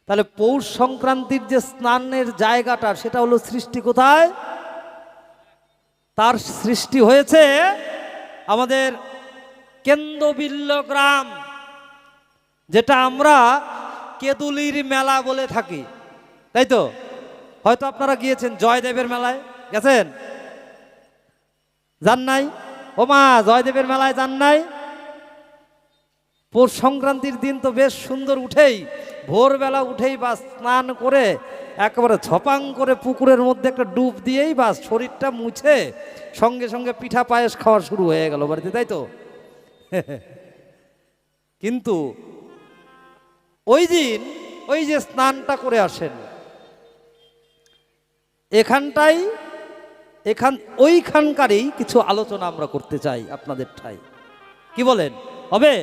তাহলে পৌষ সংক্রান্তির যে স্নানের জায়গাটা সেটা হলো সৃষ্টি কোথায়? তার সৃষ্টি হয়েছে আমাদের কেন্দ্রবিল্ল গ্রাম, যেটা আমরা কেদুলির মেলা বলে থাকি, তাই তো? হয়তো আপনারা গিয়েছেন জয়দেবের মেলায়, গেছেন? যান নাই? ও মা, জয়দেবের মেলায় যান নাই? পৌষ সংক্রান্তির দিন তো বেশ সুন্দর, উঠেই ভোরবেলা উঠেই বা স্নান করে একেবারে ঝপাং করে পুকুরের মধ্যে একটা ডুব দিয়েই বাস শরীরটা মুছে সঙ্গে সঙ্গে পিঠা পায়েস খাওয়া শুরু হয়ে গেল বাড়িতে, তাই তো? কিন্তু ওই দিন ওই যে স্নানটা করে আসেন, ওইখানকারই কিছু আলোচনা আমরা করতে চাই আপনাদের ঠাই, কি বলেন? হবে?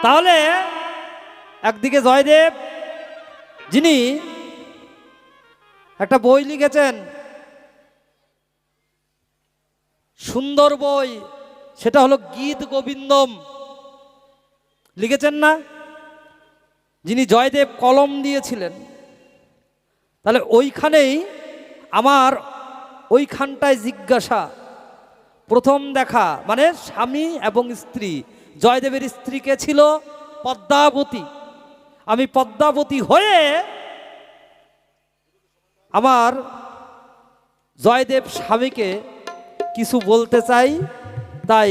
তাহলে একদিকে জয়দেব, যিনি একটা বই লিখেছেন, সুন্দর বই, সেটা হলো গীত গোবিন্দম, লিখেছেন না? যিনি জয়দেব কলম দিয়েছিলেন। তাহলে ওইখানেই আমার ওইখানটায় জিজ্ঞাসা, প্রথম দেখা মানে স্বামী এবং স্ত্রী, জয়দেবের স্ত্রী কে ছিল? পদ্মাবতী। আমি পদ্মাবতী হয়ে আমার জয়দেব স্বামীকে কিছু বলতে চাই, তাই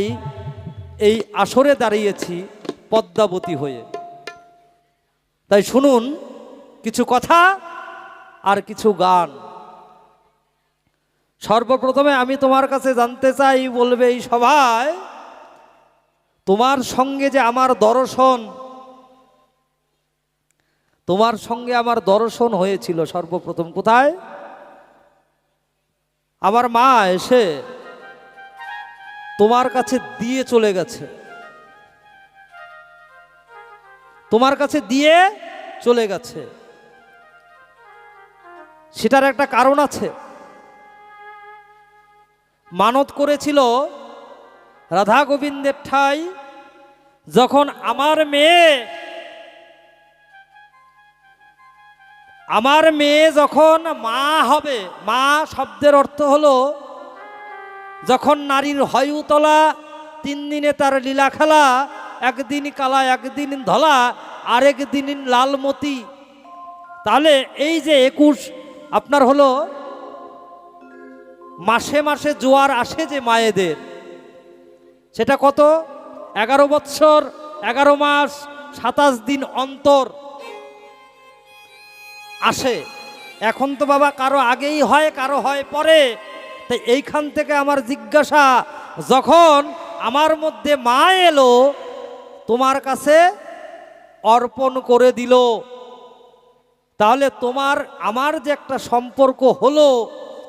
এই আসরে দাঁড়িয়েছি পদ্মাবতী হয়ে। তাই শুনুন কিছু কথা আর কিছু গান। সর্বপ্রথমে আমি তোমার কাছে জানতে চাই, বলবে এই সভায়, তোমার সঙ্গে যে আমার দর্শন, তোমার সঙ্গে আমার দর্শন হয়েছিল সর্বপ্রথম কোথায়? আমার মা এসে তোমার কাছে দিয়ে চলে গেছে, তোমার কাছে দিয়ে চলে গেছে। সেটার একটা কারণ আছে। মানত করেছিল রাধা গোবিন্দের ঠাই, যখন আমার মেয়ে যখন মা হবে, মা শব্দের অর্থ হলো যখন নারীর হয়ুতলা, 3 দিনে তার লীলা খেলা, একদিন কালা একদিন ধলা আরেক দিন লালমতি। তাহলে এই যে 21 আপনার হলো মাসে মাসে জোয়ার আসে যে মায়েদের, সেটা কত? 11 বৎসর 11 মাস 27 দিন অন্তর আসে। এখন তো বাবা কারো আগেই হয়, কারো হয় পরে। তাই এইখান থেকে আমার জিজ্ঞাসা, যখন আমার মধ্যে মা এলো, তোমার কাছে অর্পণ করে দিল, তাহলে তোমার আমার যে একটা সম্পর্ক হলো,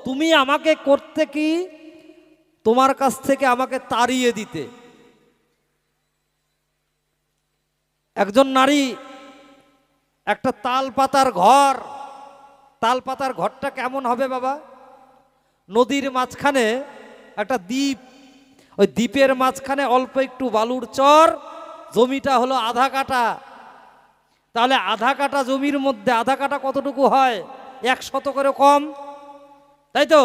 তুমি আমাকে করতে কি? তোমার কাছ থেকে আমাকে তাড়িয়ে দিতে। একজন নারী একটা তাল পাতার ঘর, তাল পাতার ঘরটা কেমন হবে বাবা? নদীর মাঝখানে একটা দ্বীপ, ওই দ্বীপের মাঝখানে অল্প একটু বালুর চর, জমিটা হলো আধা কাঠা। তাহলে আধা কাঠা জমির মধ্যে আধা কাঠা কতটুকু হয়? 1 শতকেরও কম, তাই তো?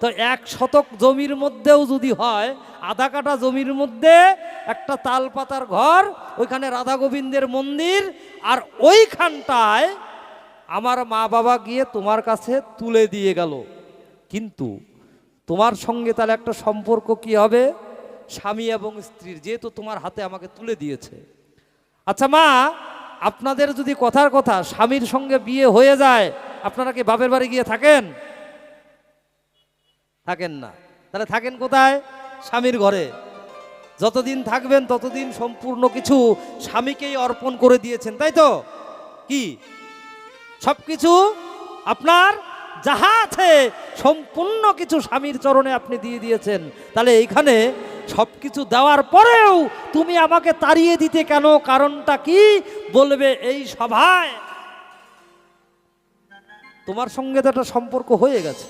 তো 1 শতক জমির মধ্যেও যদি হয়, আধা কাঠা জমির মধ্যে একটা তাল পাতার ঘর, ওইখানে রাধা গোবিন্দের মন্দির, আর ওইখানটায় আমার মা বাবা গিয়ে তোমার কাছে তুলে দিয়ে গেল। কিন্তু তোমার সঙ্গে তাহলে একটা সম্পর্ক কি হবে? স্বামী এবং স্ত্রীর, যেহেতু তোমার হাতে আমাকে তুলে দিয়েছে। আচ্ছা মা, আপনাদের যদি কথার কথা স্বামীর সঙ্গে বিয়ে হয়ে যায়, আপনারা কি বাপের বাড়ি গিয়ে থাকেন? থাকেন না। তাহলে থাকেন কোথায়? স্বামীর ঘরে। যতদিন থাকবেন ততদিন সম্পূর্ণ কিছু স্বামীকেই অর্পণ করে দিয়েছেন, তাই তো? কি সব কিছু আপনার যাহা আছে সম্পূর্ণ কিছু স্বামীর চরণে আপনি দিয়ে দিয়েছেন। তাহলে এইখানে সব কিছু দেওয়ার পরেও তুমি আমাকে তাড়িয়ে দিতে কেন? কারণটা কি? বলবে এই সভায়, তোমার সঙ্গে তো একটা সম্পর্ক হয়ে গেছে,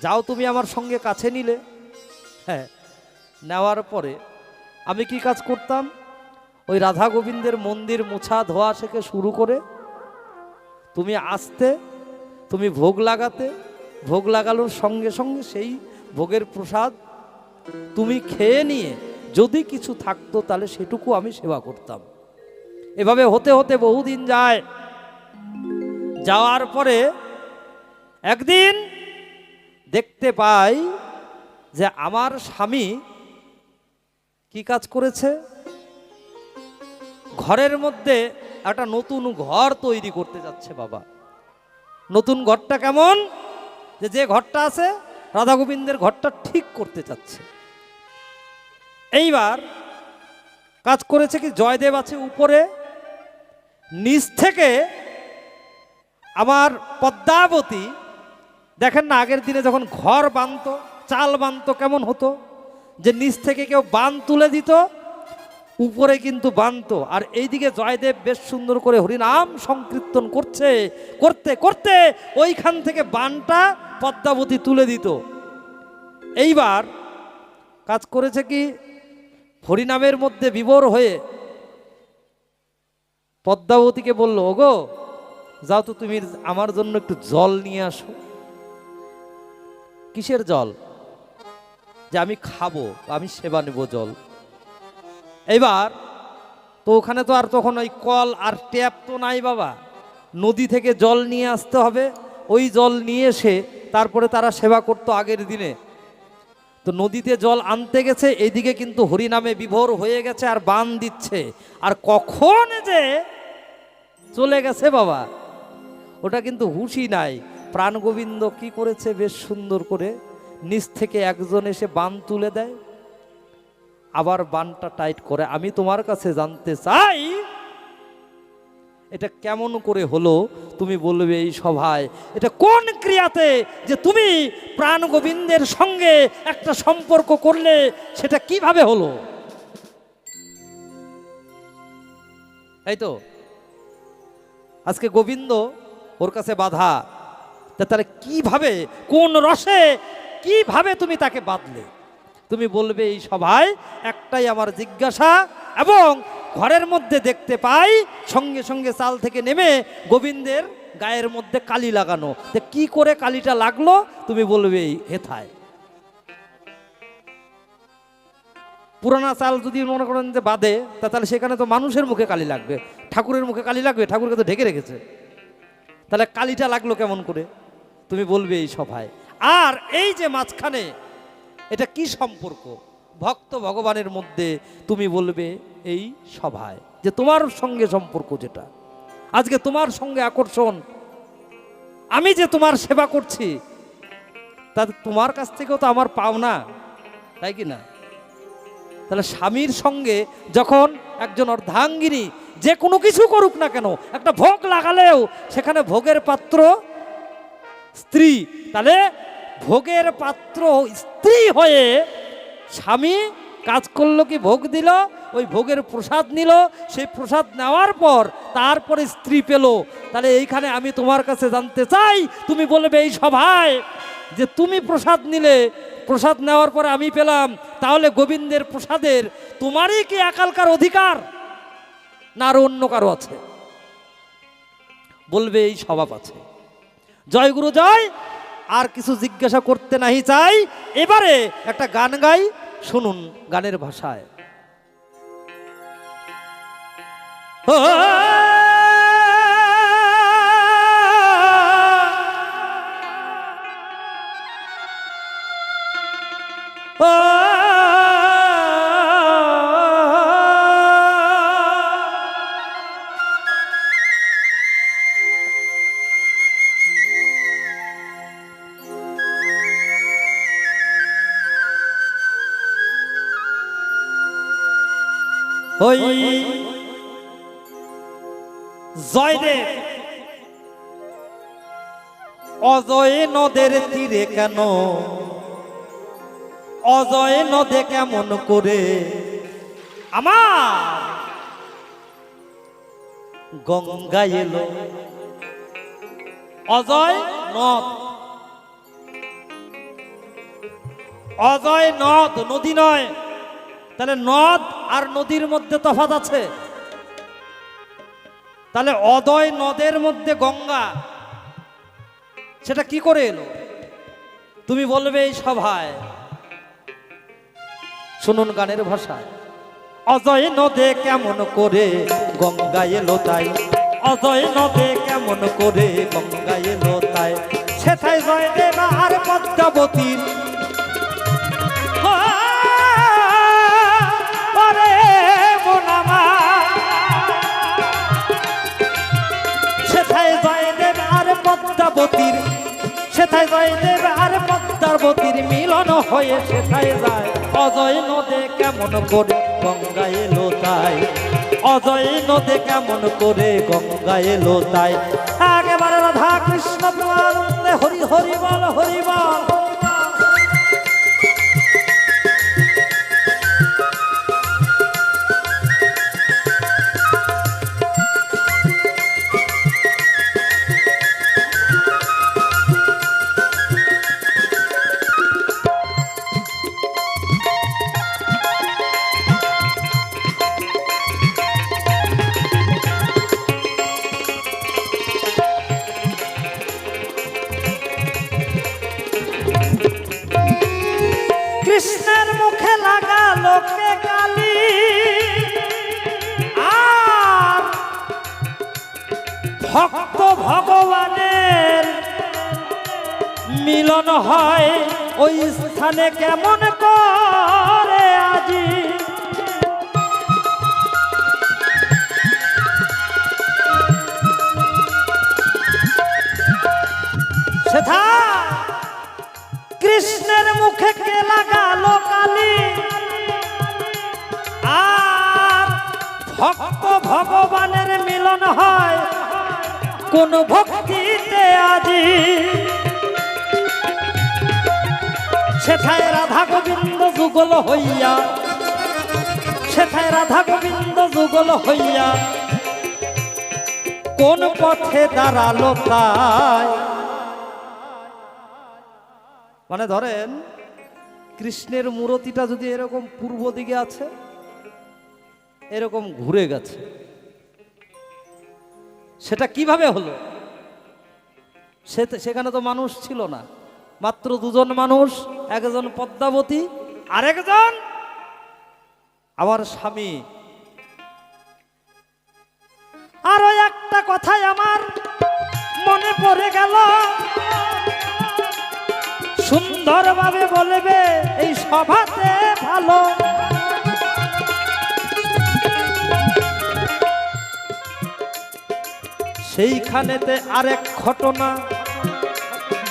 যাও তুমি আমার সঙ্গে কাছে নিলে। হ্যাঁ, নেওয়ার পরে আমি কি কাজ করতাম? ওই রাধা গোবিন্দের মন্দির মোছা ধোয়া থেকে শুরু করে তুমি আসতে, তুমি ভোগ লাগাতে, ভোগ লাগানোর সঙ্গে সঙ্গে সেই ভোগের প্রসাদ তুমি খেয়ে নিয়ে যদি কিছু থাকতো তাহলে সেটুকু আমি সেবা করতাম। এভাবে হতে হতে বহুদিন যায়। যাওয়ার পরে একদিন দেখতে পাই যে আমার স্বামী কি কাজ করেছে, ঘরের মধ্যে একটা নতুন ঘর তৈরি করতে যাচ্ছে। বাবা, নতুন ঘরটা কেমন, যে ঘরটা আছে রাধা গোবিন্দের ঘরটা ঠিক করতে চাচ্ছে। এইবার কাজ করেছে কি, জয়দেব আছে উপরে, নিচ থেকে আমার পদ্মাবতী, দেখেন না আগের দিনে যখন ঘর বানতো, চাল বানতো কেমন হতো, যে নিচ থেকে কেউ বান তুলে দিত, উপরে কিন্তু বানতো। আর এইদিকে জয়দেব বেশ সুন্দর করে হরিনাম সংকীর্তন করছে, করতে করতে ওইখান থেকে বানটা পদ্মাবতী তুলে দিত। এইবার কাজ করেছে কি, হরিনামের মধ্যে বিভোর হয়ে পদ্মাবতীকে বলল, ওগো যাও তো তুমি আমার জন্য একটু জল নিয়ে আসো। কিসের জল? যে আমি খাবো, আমি সেবা নেব জল। এইবার তো ওখানে তো আর তখন ওই কল আর ট্যাপ তো নাই বাবা, নদী থেকে জল নিয়ে আসতে হবে। ওই জল নিয়ে এসে তারপরে তারা সেবা করতো আগের দিনে। তো নদীতে জল আনতে গেছে, এইদিকে কিন্তু হরিনামে বিভোর হয়ে গেছে আর বান দিচ্ছে। আর কখন যে চলে গেছে বাবা, ওটা কিন্তু হুঁশই নাই। প্রাণ গোবিন্দ কি করেছে, বেশ সুন্দর করে নিচ থেকে একজন এসে বান তুলে দেয়, আবার বানটা টাইট করে। আমি তোমার কাছে জানতে চাই এটা কেমন করে হলো, তুমি বলবে এই সভায়। এটা কোন ক্রিয়াতে যে তুমি প্রাণ গোবিন্দের সঙ্গে একটা সম্পর্ক করলে, সেটা কিভাবে হলো? তাই তো আজকে গোবিন্দ ওর কাছে বাধা, তাহলে কিভাবে, কোন রসে, কিভাবে তুমি তাকে বাঁধলে? তুমি বলবে এই সভায় একটাই আমার জিজ্ঞাসা। এবং ঘরের মধ্যে দেখতে পাই সঙ্গে সঙ্গে চাল থেকে নেমে গোবিন্দের গায়ের মধ্যে কালি লাগানো। কি করে কালিটা লাগলো তুমি বলবে এই হেথায়। পুরানা চাল যদি মনে করেন যে বাঁধে, তাহলে সেখানে তো মানুষের মুখে কালি লাগবে, ঠাকুরের মুখে কালি লাগবে, ঠাকুরকে তো ঢেকে রেখেছে। তাহলে কালিটা লাগলো কেমন করে তুমি বলবে এই সভায়। আর এই যে মাঝখানে এটা কি সম্পর্ক ভক্ত ভগবানের মধ্যে, তুমি বলবে এই সভায় যে তোমার সঙ্গে সম্পর্ক যেটা, আজকে তোমার সঙ্গে আকর্ষণ, আমি যে তোমার সেবা করছি, তাতে তোমার কাছ থেকেও তো আমার পাওনা, তাই কি না? তাহলে স্বামীর সঙ্গে যখন একজন অর্ধাঙ্গিনী যে কোনো কিছু করুক না কেন, একটা ভোগ লাগালেও সেখানে ভোগের পাত্র স্ত্রী, তাহলে ভোগের পাত্র স্ত্রী হয়ে স্বামী কাজ করলো কি, ভোগ দিল, ওই ভোগের প্রসাদ নিল, সেই প্রসাদ নেওয়ার পর তারপরে স্ত্রী পেল। তাহলে এইখানে আমি তোমার কাছে জানতে চাই, তুমি বলবে এই সভায় যে তুমি প্রসাদ নিলে, প্রসাদ নেওয়ার পরে আমি পেলাম, তাহলে গোবিন্দের প্রসাদের তোমারই কি একালকার অধিকার, না আর অন্য কারো আছে? বলবে এই স্বভাব আছে। জয় গুরু জয়। আর কিছু জিজ্ঞাসা করতে নাহি চাই। এবারে একটা গান গাই, শুনুন গানের ভাষায়। ওই জয়দেব অজয় নদের তীরে কেন, অজয় নদে কেমন করে আমার গঙ্গা এলো? অজয় নদ, অজয় নদ নদী নয়, তাহলে নদ আর নদীর মধ্যে তফাৎ আছে। তাহলে অদয় নদের মধ্যে গঙ্গা, সেটা কি করে এলো? তুমি বলবে এই সভায়, শুনুন গানের ভাষায়। অজয় নদে কেমন করে গঙ্গা এলো তাই, অজয় নদে কেমন করে গঙ্গা এলো তাই, সেথায় জয়দেব আর পদ্মাবতীর সেথায় জয়দেব আর পদ্মাবতীর, সেথায় জয়দেব আর পদ্মাবতীর মিলন হয়ে সেথায় যায়। অজয় নদে কেমন করে গঙ্গা এলো তাই, অজয় নদে কেমন করে গঙ্গা এলো তাই। একেবারে রাধা কৃষ্ণ প্রেমানন্দে হরি হরি বল হরি বল। কৃষ্ণের মুখে লাগালো কে গালি, আর ভক্ত ভগবানের মিলন হয় ওই স্থানে কেমন করে আজি। সেথা কৃষ্ণের মুখে কে লাগালো কালি, আর ভক্ত ভগবানের মিলন হয় কোন ভক্তিতে আজি। সেথায় রাধা গোবিন্দ যুগল হইয়া, সেথায় রাধা গোবিন্দ যুগল হইয়া কোন পথে দাঁড়ালো তাই। মানে ধরেন কৃষ্ণের মূর্তিটা যদি এরকম পূর্ব দিকে আছে, এরকম ঘুরে গেছে, সেটা কিভাবে হলো? সেখানে তো মানুষ ছিল না, মাত্র দুজন মানুষ, একজন পদ্মাবতী আর একজন আমার স্বামী। আরো একটা কথাই আমার মনে পড়ে গেল, সুন্দরভাবে বলবে এই সভাতে ভালো। সেইখানেতে আরেক ঘটনা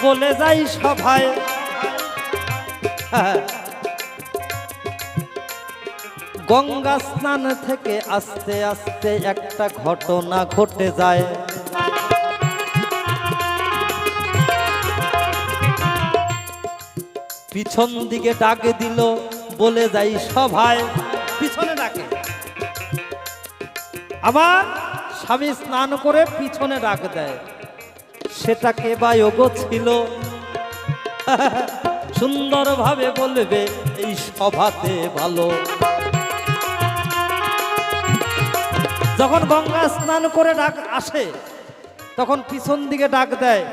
বলে যাই সভায়। গঙ্গা স্নান থেকে আস্তে আস্তে একটা ঘটনা ঘটে যায়। পিছন দিকে ডাকে দিল বলে যাই সভায়, পিছনে ডাকে। আবার স্বামী স্নান করে পিছনে ডাক দেয়, সেটা কে বা যোগ্য ছিল? সুন্দরভাবে বলবে এই সভাতে ভালো। যখন গঙ্গা স্নান করে ডাক আসে, তখন পিছন দিকে ডাক দেয়,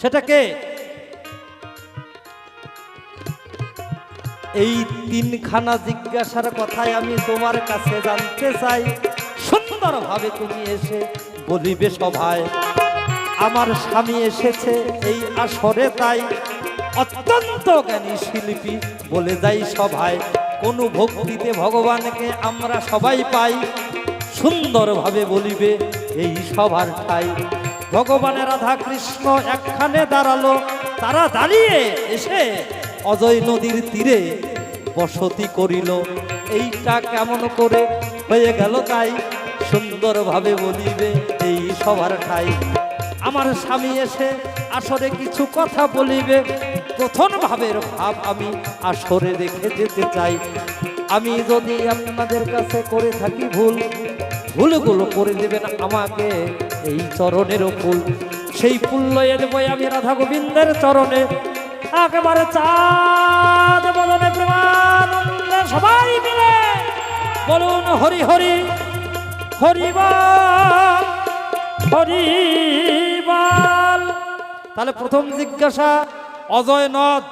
সেটা কে? এই তিনখানা জিজ্ঞাসার কথাই আমি তোমার কাছে জানতে চাই। সুন্দরভাবে তুমি এসে বলিবে সভায়, আমার স্বামী এসেছে এই আসরে তাই। অত্যন্ত জ্ঞানী শিল্পী বলে যাই সভায়, কোন ভক্তিতে ভগবানকে আমরা সবাই পাই। সুন্দরভাবে বলিবে এই সভার ঠাই। ভগবানের রাধা কৃষ্ণ একখানে দাঁড়ালো, তারা দাঁড়িয়ে এসে অজয় নদীর তীরে বসতি করিল। এইটা কেমন করে হয়ে গেল তাই, সুন্দরভাবে বলিবে এই সভার ঠাই। আমার স্বামী এসে আসরে কিছু কথা বলিবে, প্রথম ভাবের ভাব আমি আসরে রেখে যেতে চাই। আমি যদি আপনাদের কাছে করে থাকি ভুল, ভুলগুলো করে দেবেন আমাকে এই চরণের ফুল। সেই ফুল লয়ে দেবো আমি রাধা গোবিন্দের চরণে। একেবারে চাঁদ বদনে প্রেমানন্দে সবাই মিলে বলুন হরি হরি হরিবল হরিবল। তাহলে প্রথম জিজ্ঞাসা অজয় নদ,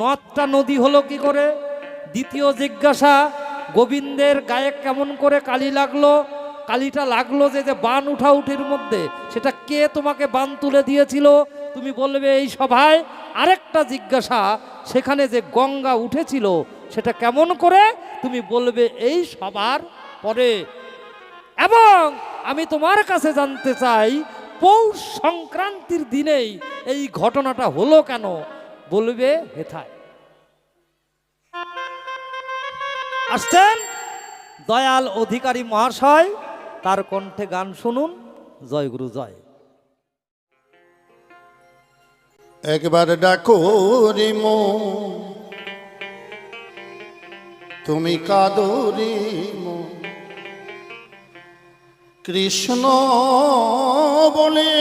নদটা নদী হলো কি করে? দ্বিতীয় জিজ্ঞাসা গোবিন্দের গায়ে কেমন করে কালি লাগলো? কালিটা লাগলো যে যে বান উঠাউঠির মধ্যে, সেটা কে তোমাকে বান তুলে দিয়েছিল? তুমি বলবে এই সভায়। আরেকটা জিজ্ঞাসা, সেখানে যে গঙ্গা উঠেছিল সেটা কেমন করে? তুমি বলবে এই সবার পরে। এবং আমি তোমার কাছে জানতে চাই পৌষ সংক্রান্তির দিনেই এই ঘটনাটা হলো কেন? বলবে হেথায়। আসছেন দয়াল অধিকারী মহাশয়, তার কণ্ঠে গান শুনুন। জয় গুরু জয়। একবার ডাকো রে মন, তুমি কাঁদো রে মন, কৃষ্ণ বলে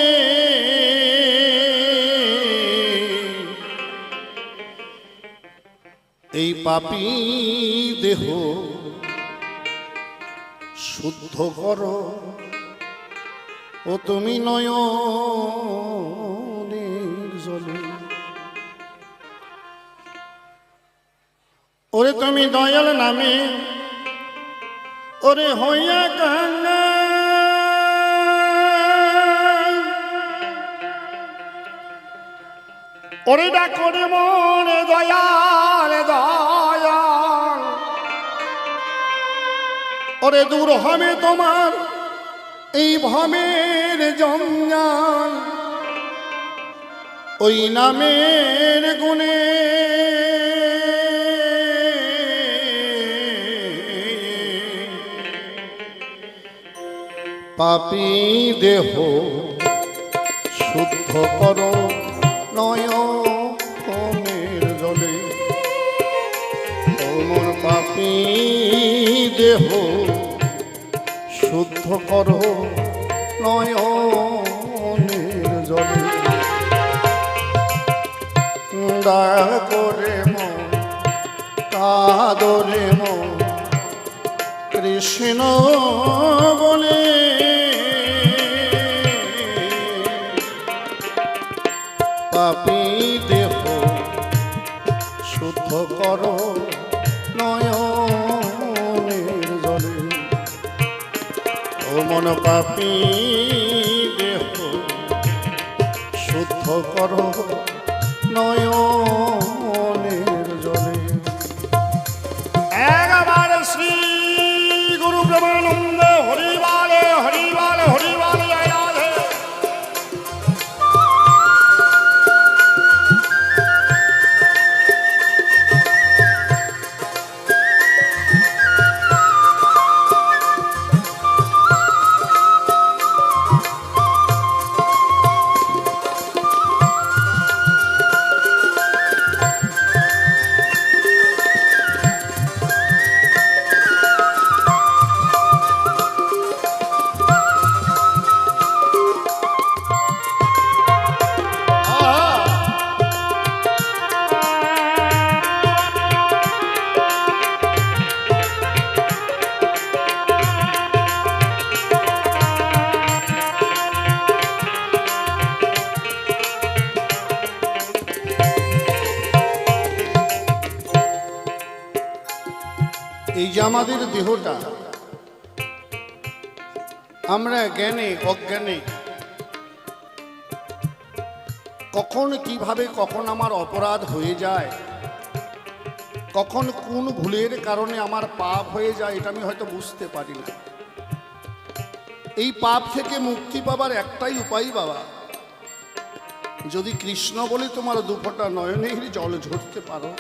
এই পাপী দেহ শুদ্ধ করো ও তুমি নয়নের জলে। ওরে তুমি দয়াল নামে ওরে হইয়া গঙ্গা, ওরে ডাকো রে মনে দয়াল দয়াল, ওরে দূর হবে তোমার এই ভবের জঞ্জাল, ওই নামের গুণে পাপী দেহ শুদ্ধ করো নয়নের জলে। তোমার পাপী দেহ শুদ্ধ করো নয়নের জলে। দয়া করে মন কাঁদরে মন, কৃষ্ণ বলে পাপী দেহ শুদ্ধ করো নয়নের জলে। ও মন পাপী দেহ শুদ্ধ করো নয়নের জলে। একবার শ্রী গুরু প্রেমানন্দ হরিবালে হরিবালে হরিবালে জয় রাধে। এই যে আমাদের দেহটা, আমরা জ্ঞানে অজ্ঞানে কখন কিভাবে কখন আমার অপরাধ হয়ে যায়, কখন কোন ভুলের কারণে আমার পাপ হয়ে যায়, এটা আমি হয়তো বুঝতে পারি না। এই পাপ থেকে মুক্তি পাবার একটাই উপায় বাবা, যদি কৃষ্ণ বলে তোমার দুফোঁটা নয়নের জল ঝরতে পারো,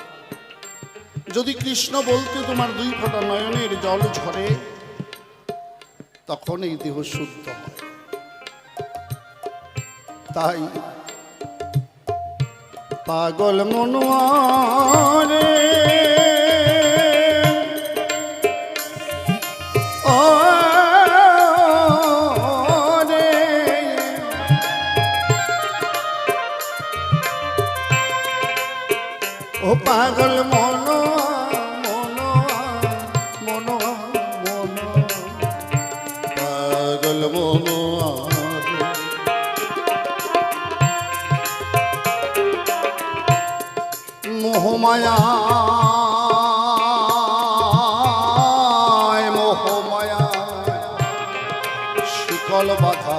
যদি কৃষ্ণ বলতে তোমার দুই ফোঁটা নয়নের জল ঝরে, তখন এই দেহ শুদ্ধ হয়। তাই পাগল মনোয়ারে ও পাগল মনোয়া মনোয়া মনোয়া পাগল মনোয়ার মোহমায়া মোহমায়া শিকল বাধা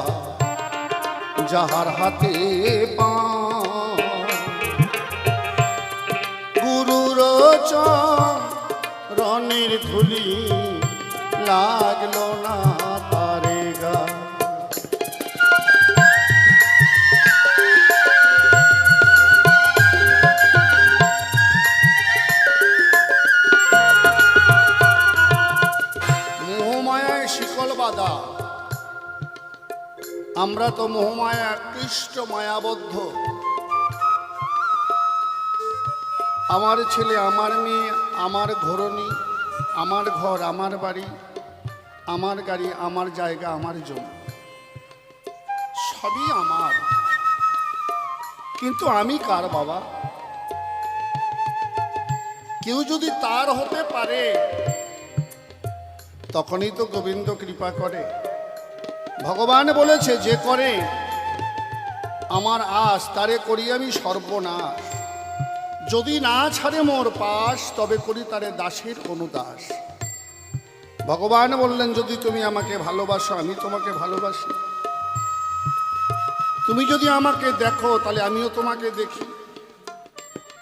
যাহার হাতে পা গুরুর চরণের ধুলি লাগলো না তারে গা মোহমায়ায় শিকল বাঁধা আমরা তো মোহমায়া কৃষ্ট মায়াবদ্ধ আমার ছেলে আমার মেয়ে আমার ঘরণী আমার ঘর আমার বাড়ি আমার গাড়ি আমার জায়গা আমার জমি সবই আমার কিন্তু আমি কার বাবা কেউ যদি তার হতে পারে তখনই তো গোবিন্দ কৃপা করে ভগবান বলেছে যে করে আমার আশ তারে করি আমি সর্বনাশ যদি না ছাড়ে মোর পাশ তবে করি তারে দাসের অনুদাস ভগবান বললেন যদি তুমি আমাকে ভালোবাসো আমি তোমাকে ভালোবাসি তুমি যদি আমাকে দেখো তাহলে আমিও তোমাকে দেখি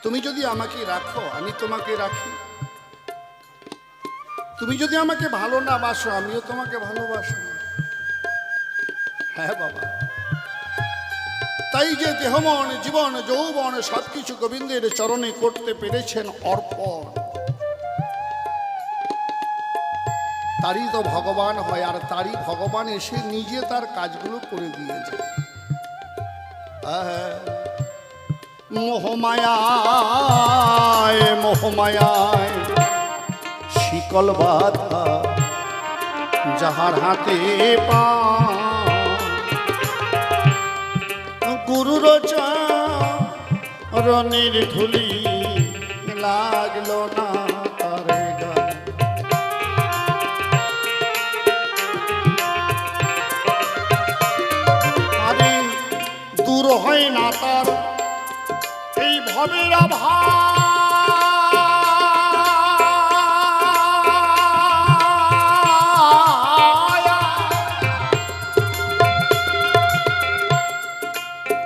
তুমি যদি আমাকে রাখো আমি তোমাকে রাখি তুমি যদি আমাকে ভালো না বাসো আমিও তোমাকে ভালোবাসি হ্যাঁ বাবা তাই যে দেহমন জীবন যৌবন সবকিছু গোবিন্দের চরণে করতে পেরেছেন অর্পণ তারই তো ভগবান হয় আর তারই ভগবান এসে নিজে তার কাজগুলো করে দিয়েছে মোহমায়ায় মোহমায়ায় শিকল বাধা যাহার হাতে পা গুরুর চরণের ধুলি লাগলো না তারে গা আরে দূর হয় না তার এই ভবের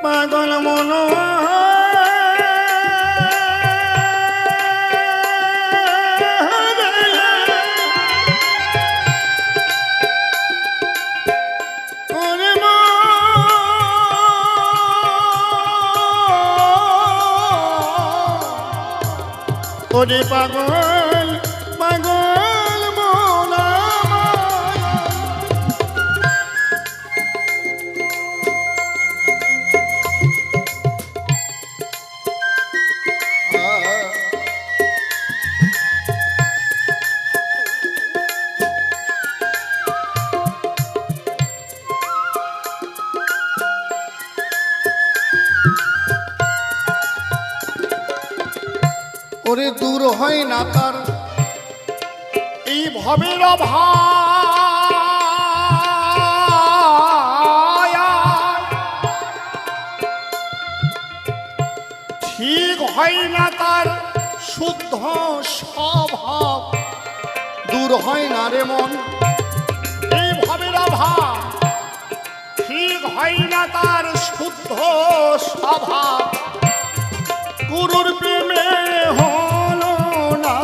পাগল মনো ওরে পাগল পাগল মোনা ওরে দূর হয় না তার এই ভবের ঠিক হয় না তার শুদ্ধ স্বভাব দূর হয় না রে মন এই ভবের ভাব ঠিক হয় না তার শুদ্ধ স্বভাব গুরুর প্রেমে হলো না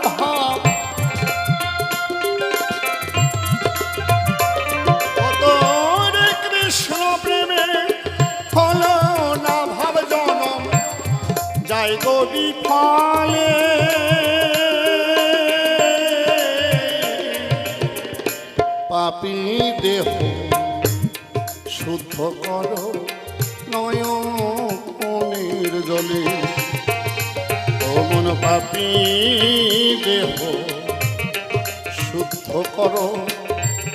ভাব রে কৃষ্ণ প্রেমে হলো না ভাব জনম যাই গো বিফলে পাপী দেহ শুদ্ধ করো নয়নের জলে মন পাপী দেহ শুদ্ধ করো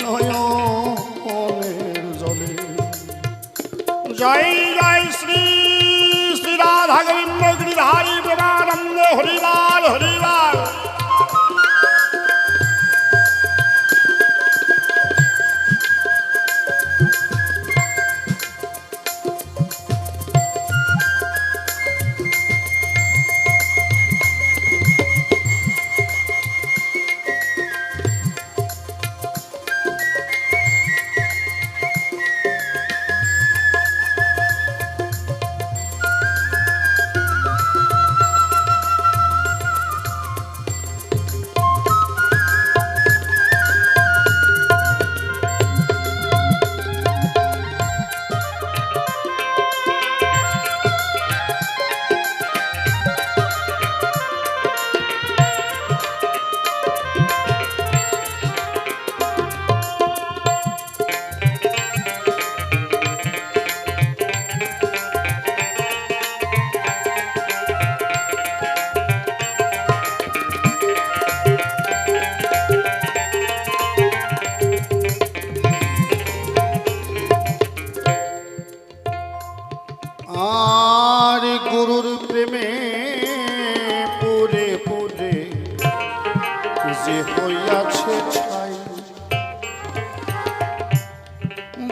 নয়নের জলে জয় জয় শ্রী শ্রী রাধা গোবিন্দ গিরিধারী প্রেমানন্দ হরিলাল হরিলাল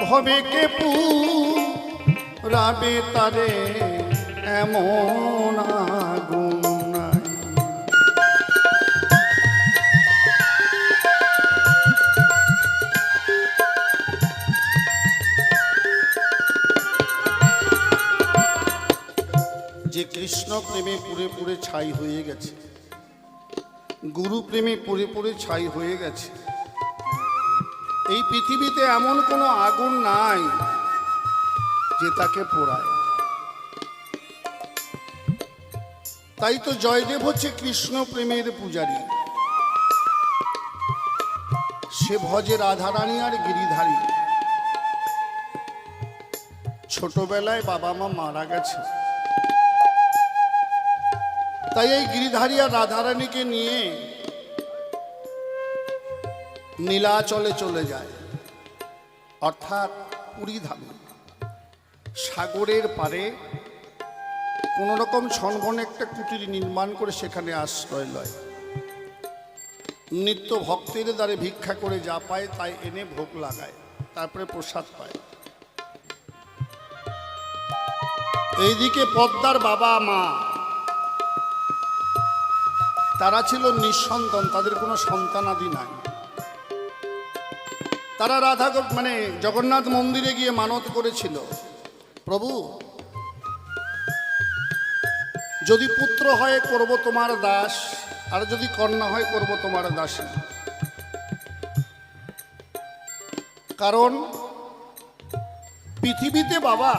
ভবে কে পুরাবে তারে এমন আগুন নাই। যে কৃষ্ণ প্রেমে পুরে পুরে ছাই হয়ে গেছে, গুরু প্রেমে পুরে পুরে ছাই হয়ে গেছে, এই পৃথিবীতে এমন কোনো আগুন নাই যে তাকে পোড়ায়। তাই তো জয়দেব হচ্ছে কৃষ্ণ প্রেমের পূজারী। সে ভজে রাধারানী আর গিরিধারী। ছোটবেলায় বাবা মা মারা গেছে, তাই এই গিরিধারী আর রাধারানীকে নিয়ে নীলাচলে চলে যায়, অর্থাৎ পুরী ধামে। সাগরের পারে কোন রকম ছনবনে একটা কুটির নির্মাণ করে সেখানে আশ্রয় লয়। নিত্য ভক্তের দ্বারে ভিক্ষা করে যা পায় তাই এনে ভোগ লাগায়, তারপরে প্রসাদ পায়। এইদিকে পদ্মার বাবা মা তারা ছিল নিঃসন্তান, তাদের কোনো সন্তানাদি নাই। তারা রাধা মানে জগন্নাথ মন্দিরে গিয়ে মানত করেছিল, প্রভু যদি পুত্র হয় করব তোমার দাস, আর যদি কন্যা হয় করব তোমার দাসী। কারণ পৃথিবীতে বাবা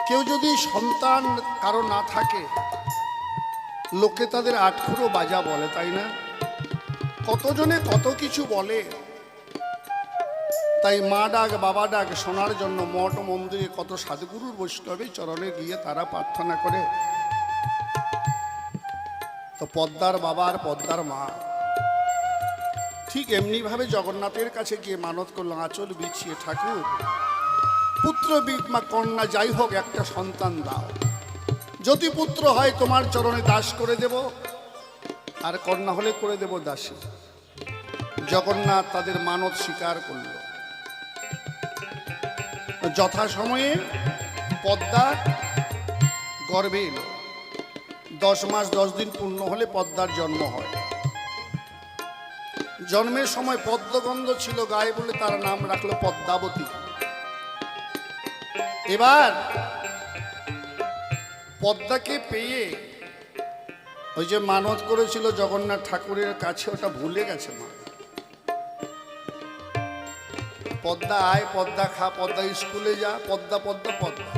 কেউ যদি সন্তান কারো না থাকে, লোকে তাদের আটখুরো বাজা বলে, তাই না? কতজনে কত কিছু বলে। তাই মা ডাক বাবা ডাক শোনার জন্য মঠ মন্দিরে কত সাধুগুরুর বৈষ্ণবের চরণে গিয়ে তারা প্রার্থনা করে। তো পদ্মার বাবা আর পদ্মার মা ঠিক এমনিভাবে জগন্নাথের কাছে গিয়ে মানত করল, আঁচল বিছিয়ে, ঠাকুর পুত্র বা কন্যা যাই হোক একটা সন্তান দাও, যদি পুত্র হয় তোমার চরণে দাস করে দেব, আর কন্যা হলে করে দেব দাসী। জগন্নাথ তাদের মানত স্বীকার করল। যথাসময়ে পদ্মা গর্ভে এলো। 10 মাস 10 দিন পূর্ণ হলে পদ্মার জন্ম হয়। জন্মের সময় পদ্মগন্ধ ছিল গায়ে বলে তার নাম রাখলো পদ্মাবতী। এবার পদ্মাকে পেয়ে ওই যে মানত করেছিল জগন্নাথ ঠাকুরের কাছে, ওটা ভুলে গেছে মা। পদ্মা আয়, পদ্মা খা, পদ্মা স্কুলে যা, পদ্মা পদ্মা পদ্মা।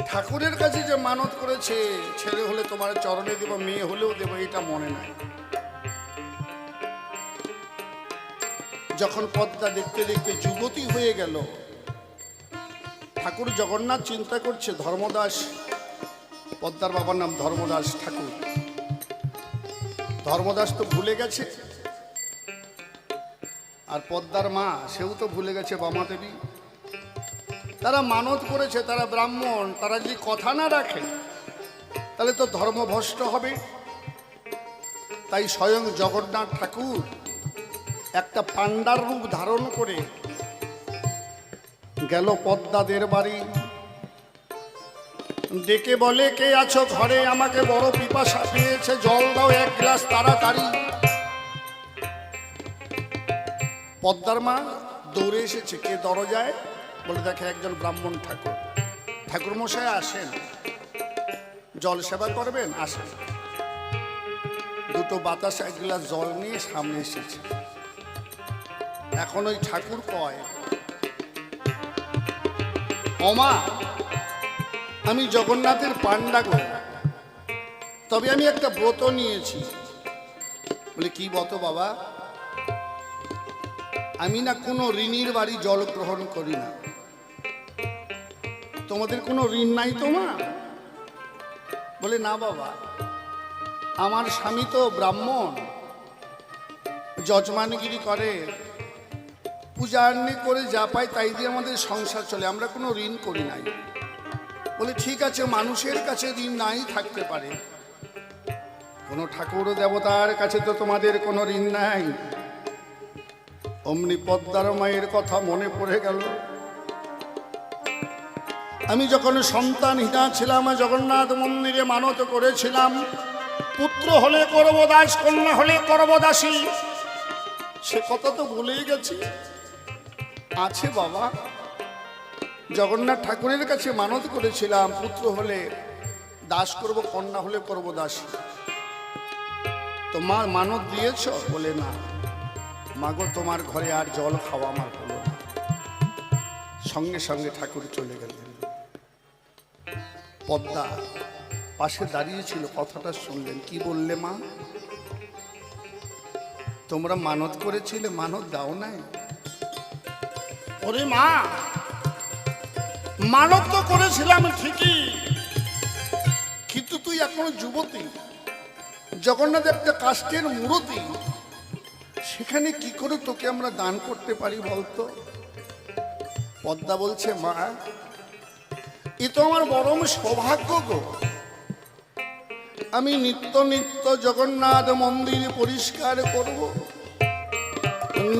ঠাকুরের কাছে যে মানত করেছে ছেলে হলে তোমার চরণে দেব, মেয়ে হলেও দেব, এটা মনে নাই। যখন পদ্মা দেখতে দেখতে যুবতী হয়ে গেল, ঠাকুর জগন্নাথ চিন্তা করছে ধর্মদাস, পদ্মার বাবার নাম ধর্মদাস ঠাকুর, ধর্মদাস তো ভুলে গেছে, আর পদ্মার মা সেও তো ভুলে গেছে বামা দেবী। তারা মানত করেছে, তারা ব্রাহ্মণ, তারা যদি কথা না রাখে তাহলে তো ধর্মভ্রষ্ট হবে। তাই স্বয়ং জগন্নাথ ঠাকুর একটা পাণ্ডার রূপ ধারণ করে গেল পদ্মাদের বাড়ি। ডেকে বলে, কে আছো ঘরে, আমাকে বড় পিপাসা পেয়েছে, জল দাও 1 গ্লাস তাড়াতাড়ি। পদ্মার মা দৌড়ে এসেছে, কে দরজায়? বলে দেখে একজন ব্রাহ্মণ ঠাকুর। ঠাকুর মশাই আসেন, জল সেবা করবেন, আসেন। দুটো বাতাস 1 গ্লাস জল নিয়ে সামনে এসেছে। এখন ওই ঠাকুর কয়, ওমা আমি জগন্নাথের পাণ্ডা গো, তবে আমি একটা ব্রত নিয়েছি। বলে কি ব্রত বাবা? আমি না কোনো ঋণীর বাড়ি জল গ্রহণ করি না। তোমাদের কোনো ঋণ নাই তোমার? বলে না বাবা, আমার স্বামী তো ব্রাহ্মণ, যজমানগিরি করে, পূজা আর্নি করে যা পাই তাই দিয়ে আমাদের সংসার চলে, আমরা কোনো ঋণ করি নাই। বলে ঠিক আছে, মানুষের কাছে ঋণ নাই থাকতে পারে, কোনো ঠাকুর দেবতার কাছে তো তোমাদের কোনো ঋণ নাই। অমনি পদ্মার মায়ের কথা মনে পড়ে গেল। আমি যখন সন্তানহীনা ছিলাম জগন্নাথ মন্দিরে মানত করেছিলাম, পুত্র হলে করব দাস, কন্যা হলে করব দাসী। সে কথা তো ভুলেই গেছি। আছে বাবা, জগন্নাথ ঠাকুরের কাছে মানত করেছিলাম, পুত্র হলে দাস করব, কন্যা হলে করব দাসী। তো মা মানত দিয়েছ? বলে না। মাগো, তোমার ঘরে আর জল খাওয়া আমার হলো না। সঙ্গে সঙ্গে ঠাকুর চলে গেলেন। পদ্মা পাশে দাঁড়িয়েছিল, কথাটা শুনলেন। কি বললে মা? তোমরা মানত করেছিলে, মানত দাও নাই? ওরে মা, মানত তো করেছিলাম ঠিকই, কিন্তু তুই এখনো যুবতী, জগন্নাথ একটা কাষ্টের মূর্তি, সেখানে কি করে তোকে আমরা দান করতে পারি বলতো? পদ্মা বলছে, মা এ তো আমার বরং সৌভাগ্য গো। আমি নিত্য নিত্য জগন্নাথ মন্দির পরিষ্কার করব,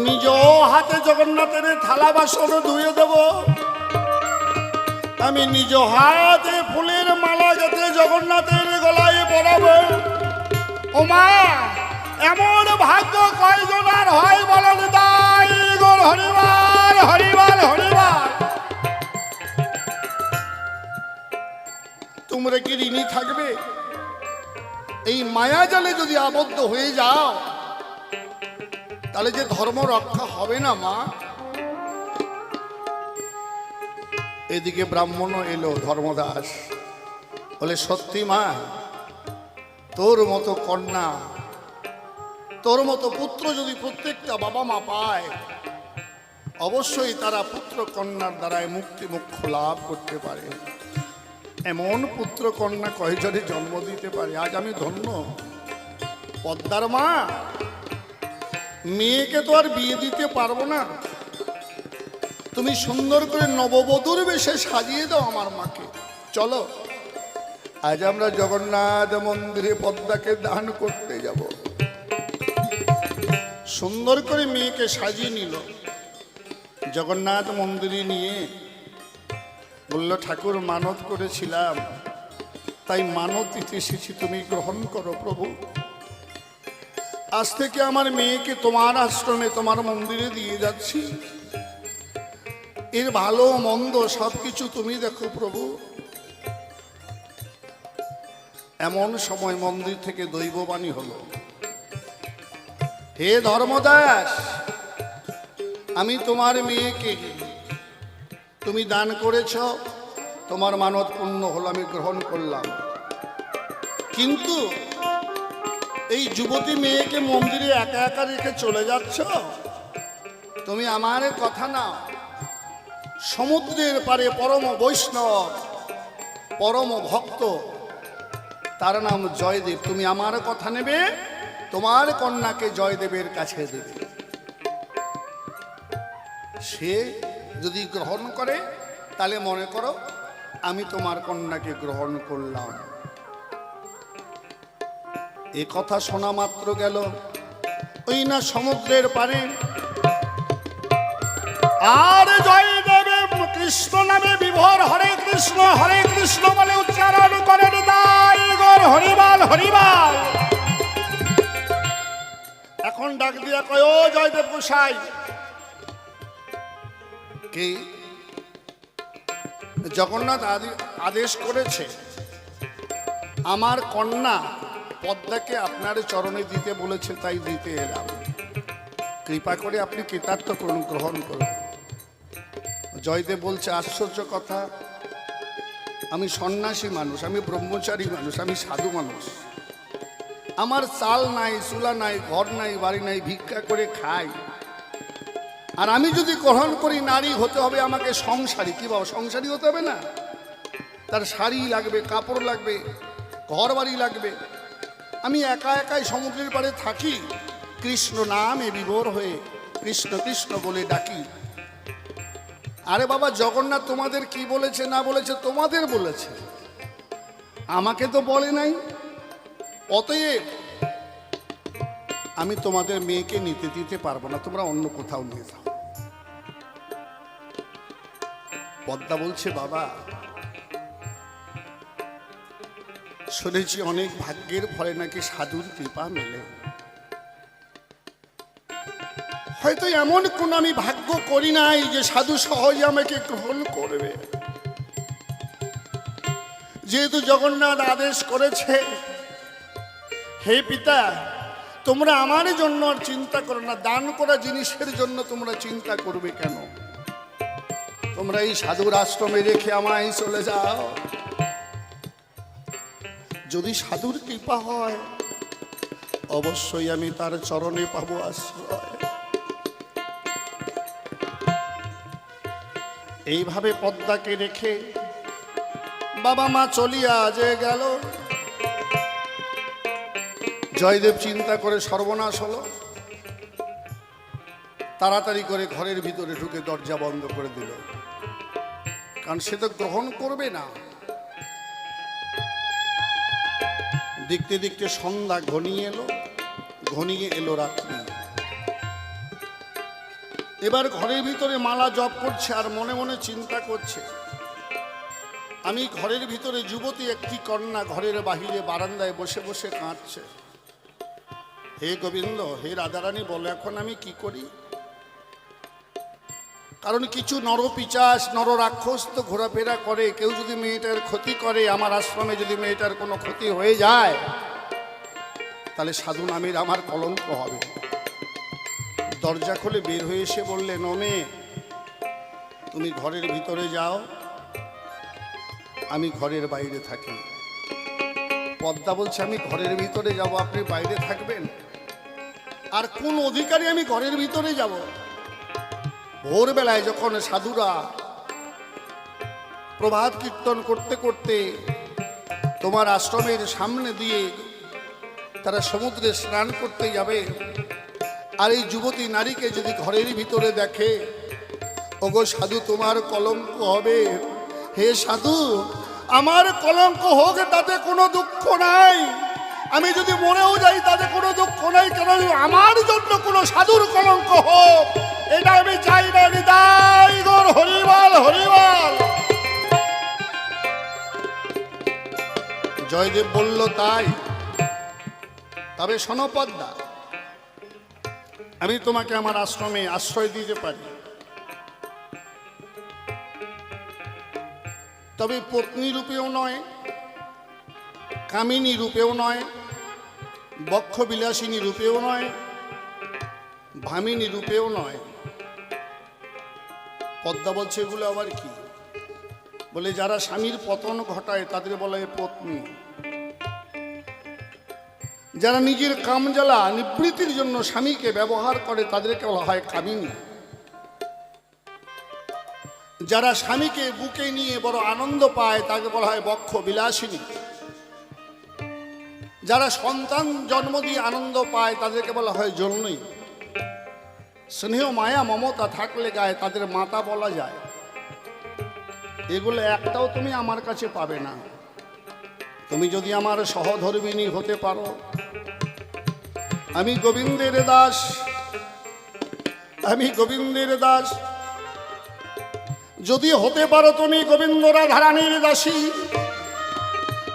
নিজ হাতে জগন্নাথের থালা বাসন ধুয়ে দেব, আমি নিজ হাতে ফুলের মালা গেঁথে জগন্নাথের গলায় পরাবো। ও মা, এমন ভাগ্য কয়জন আর হয় বলেন? তাই গোর হরিবার হরিবার হরিবার। তোমরা কি ঋণী থাকবে? এই মায়া জালে যদি আবদ্ধ হয়ে যাও, তাহলে যে ধর্ম রক্ষা হবে না মা। এদিকে ব্রাহ্মণ এলো, ধর্মদাস বলে, সত্যি মা, তোর মতো কন্যা, তোর মতো পুত্র যদি প্রত্যেকটা বাবা মা পায়, অবশ্যই তারা পুত্র কন্যার দ্বারাই মুক্তি মোক্ষ লাভ করতে পারে। এমন পুত্র কন্যা কয়জনে জন্ম দিতে পারে। আজ আমি ধন্য। পদ্মার মা, মেয়েকে তো আর বিয়ে দিতে পারবো না, তুমি সুন্দর করে নববধূর বেশে সাজিয়ে দাও আমার মাকে। চলো আজ আমরা জগন্নাথ মন্দিরে পদ্মাকে দান করতে যাব। সুন্দর করে মেয়েকে সাজিয়ে নিল, জগন্নাথ মন্দিরে নিয়ে বলল, ঠাকুর মানত করেছিলাম, তাই মানত দিতে এসেছি, তুমি গ্রহণ করো প্রভু। আজ থেকে আমার মেয়েকে তোমার আশ্রমে, তোমার মন্দিরে দিয়ে যাচ্ছি। এর ভালো মন্দ সবকিছু তুমি দেখো প্রভু। এমন সময় মন্দির থেকে দৈববাণী হলো, হে ধর্মদাস, আমি তোমার মেয়েকে, তুমি দান করেছ, তোমার মানত পূর্ণ হলো, আমি গ্রহণ করলাম। কিন্তু এই যুবতী মেয়েকে মন্দিরে একা একা রেখে চলে যাচ্ছ, তুমি আমার কথা নাও। সমুদ্রের পারে পরম বৈষ্ণব, পরম ভক্ত, তার নাম জয়দেব, তুমি আমার কথা নেবে, তোমার কন্যাকে জয়দেবের কাছে দেবে। সে যদি গ্রহণ করে, তাহলে মনে করো আমি তোমার কন্যাকে গ্রহণ করলাম। এ কথা শোনা মাত্র গেল ওই না সমুদ্রের পারে, আর জয়দেবে কৃষ্ণ নামে বিভোর হরে কৃষ্ণ বলে উচ্চারণ করেন, তাই গোর হরিবাল হরিবাল। এখন ডাক দিয়া কয়, ও জয়দেব গোসাই। কি? জগন্নাথ আদেশ করেছে আমার কন্যা পদ্মাকে আপনার চরণে দিতে বলেছে, তাই দিতে এলাম। কৃপা করে আপনি কৃতার্থ করুন, গ্রহণ করুন। জয়দেব বলছে, আশ্চর্য কথা, আমি সন্ন্যাসী মানুষ, আমি ব্রহ্মচারী মানুষ, আমি সাধু মানুষ, আমার চাল নাই, চুলা নাই, ঘর নাই, বাড়ি নাই, ভিক্ষা করে খাই। আর আমি যদি গ্রহণ করি, নারী হতে হবে আমাকে সংসারী। কি বাবা, সংসারী হতে হবে না? তার শাড়ি লাগবে, কাপড় লাগবে, ঘর বাড়ি লাগবে। আমি একা একাই সমুদ্রের পাড়ে থাকি, কৃষ্ণ নামে বিভোর হয়ে কৃষ্ণ কৃষ্ণ বলে ডাকি। আরে বাবা, জগন্নাথ তোমাদের কি বলেছে না বলেছে তোমাদের বলেছে, আমাকে তো বলে নাই। অতএব আমি তোমাদের মেয়েকে নিতে দিতে পারবো না, তোমরা অন্য কোথাও নিয়ে যাও। পদ্মা বলছে, বাবা শুনেছি অনেক ভাগ্যের ফলে নাকি সাধুর কৃপা মেলে, হয়তো এমন কোন আমি ভাগ্য করি নাই যে সাধু সহজে আমাকে গ্রহণ করবে। যেহেতু জগন্নাথ আদেশ করেছে, হে পিতা তোমরা আমার জন্য আর চিন্তা করো না, দান করা জিনিসের জন্য তোমরা চিন্তা করবে কেন? তোমরা এই সাধুর আশ্রমে রেখে আমায় চলে যাও। যদি সাধুর কৃপা হয় অবশ্যই আমি তার চরণে পাবো আশ্রয়। এইভাবে পদ্মাকে রেখে বাবা মা চলিয়া যে গেল। জয়দেব চিন্তা করে সর্বনাশ হলো, তাড়াতাড়ি করে ঘরের ভিতরে ঢুকে দরজা বন্ধ করে দিল, কারণ সে তো গ্রহণ করবে না। দেখতে দেখতে সন্ধ্যা ঘনিয়ে এলো রাত্রি। এবার ঘরের ভিতরে মালা জপ করছে আর মনে মনে চিন্তা করছে, আমি ঘরের ভিতরে যুবতী একটি কন্যা ঘরের বাহিরে বারান্দায় বসে বসে কাঁদছে। হে গোবিন্দ, হে রাধারানী, বলো এখন আমি কি করি? কারণ কিছু নরপিচাস নর রাক্ষস তো ঘোরাফেরা করে, কেউ যদি মেয়েটার ক্ষতি করে, আমার আশ্রমে যদি মেয়েটার কোনো ক্ষতি হয়ে যায় তাহলে সাধু নামের আমার কলঙ্ক হবে। দরজা খুলে বের হয়ে এসে বললেন, ও মেয়ে তুমি ঘরের ভিতরে যাও, আমি ঘরের বাইরে থাকি। পদ্মা বলছে, আমি ঘরের ভিতরে যাব, আপনি বাইরে থাকবেন? আর কোন অধিকারী আমি ঘরের ভিতরে যাব? ভোরবেলায় যখন সাধুরা প্রভাত কীর্তন করতে করতে তোমার আশ্রমের সামনে দিয়ে তারা সমুদ্রে স্নান করতে যাবে, আর এই যুবতী নারীকে যদি ঘরের ভিতরে দেখে, ওগো সাধু তোমার কলঙ্ক হবে। হে সাধু, আমার কলঙ্ক হোক, তাতে কোনো দুঃখ নাই, আমি যদি মরেও যাই তাতে কোনো দুঃখ নাই, কেন আমার জন্য কোনো সাধুর কলঙ্ক হোক এটা আমি চাই না। নিতাই গৌর হরিবল হরিবল। জয়দেব বলল, তাই? তবে শোনো পদ্মা, আমি তোমাকে আমার আশ্রমে আশ্রয় দিতে পারি, তবে পত্নী রূপেও নয়, কামিনী রূপেও নয়, বক্ষ বিলাসিনী রূপেও নয়, ভামিনী রূপেও নয়। পদ্মা বলছে, এগুলো আবার কি? বলে, যারা স্বামীর পতন ঘটায় তাদের বলা হয় পত্নী, যারা নিজের কামজ্বালা নিবৃত্তির জন্য স্বামীকে ব্যবহার করে তাদেরকে বলা হয় কামিনী, যারা স্বামীকে বুকে নিয়ে বড় আনন্দ পায় তাকে বলা হয় বক্ষ বিলাসিনী, যারা সন্তান জন্ম দিয়ে আনন্দ পায় তাদেরকে বলা হয় জননী, স্নেহ মায়া মমতা থাকলে গায়ে তাদের মাতা বলা যায়। এগুলো একটাও তুমি আমার কাছে পাবে না। তুমি যদি আমার সহধর্মিণী হতে পারো, আমি গোবিন্দের দাস, আমি গোবিন্দের দাস। যদি হতে পারো তুমি গোবিন্দ রাধারানীর দাসী,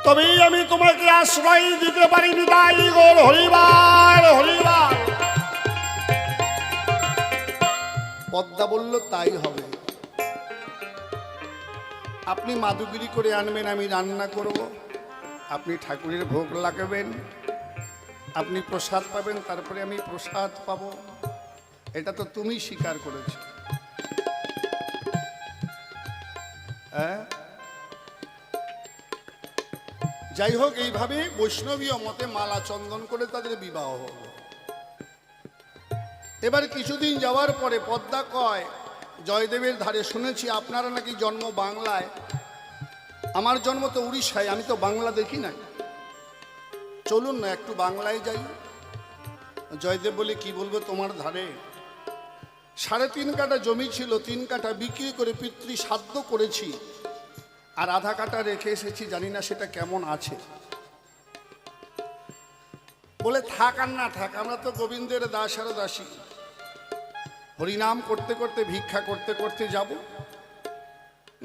তবেই আমি তোমাকে আশ্রয় দিতে পারি। নিতাই গৌর হরিবল হরিবল। পদ্মা বলল, তাই হবে। আপনি মাদুগিরি করে আনবেন, আমি রান্না করব, আপনি ঠাকুরের ভোগ লাগাবেন, আপনি প্রসাদ পাবেন, তারপরে আমি প্রসাদ পাব, এটা তো তুমি স্বীকার করেছো। যাই হোক, এইভাবে বৈষ্ণবীয় মতে মালা চন্দন করে তাদের বিবাহ হল। এবার কিছুদিন যাওয়ার পরে পদ্মা কয় জয়দেবের ধারে, শুনেছি আপনারা নাকি জন্ম বাংলায়, আমার জন্ম তো উড়িষ্যায়, আমি তো বাংলা দেখি নাই, চলুন না একটু বাংলায় যাই। জয়দেব বলে, কি বলবো তোমার ধারে? 3.5 কাঠা জমি ছিল, 3 কাঠা বিক্রি করে পিতৃ সাধ্য করেছি, আর আধা কাঠা রেখে এসেছি, জানি না সেটা কেমন আছে। বলে থাক আর না থাক, আমরা তো গোবিন্দের দাস আর দাসী, হরিনাম করতে করতে ভিক্ষা করতে করতে যাব,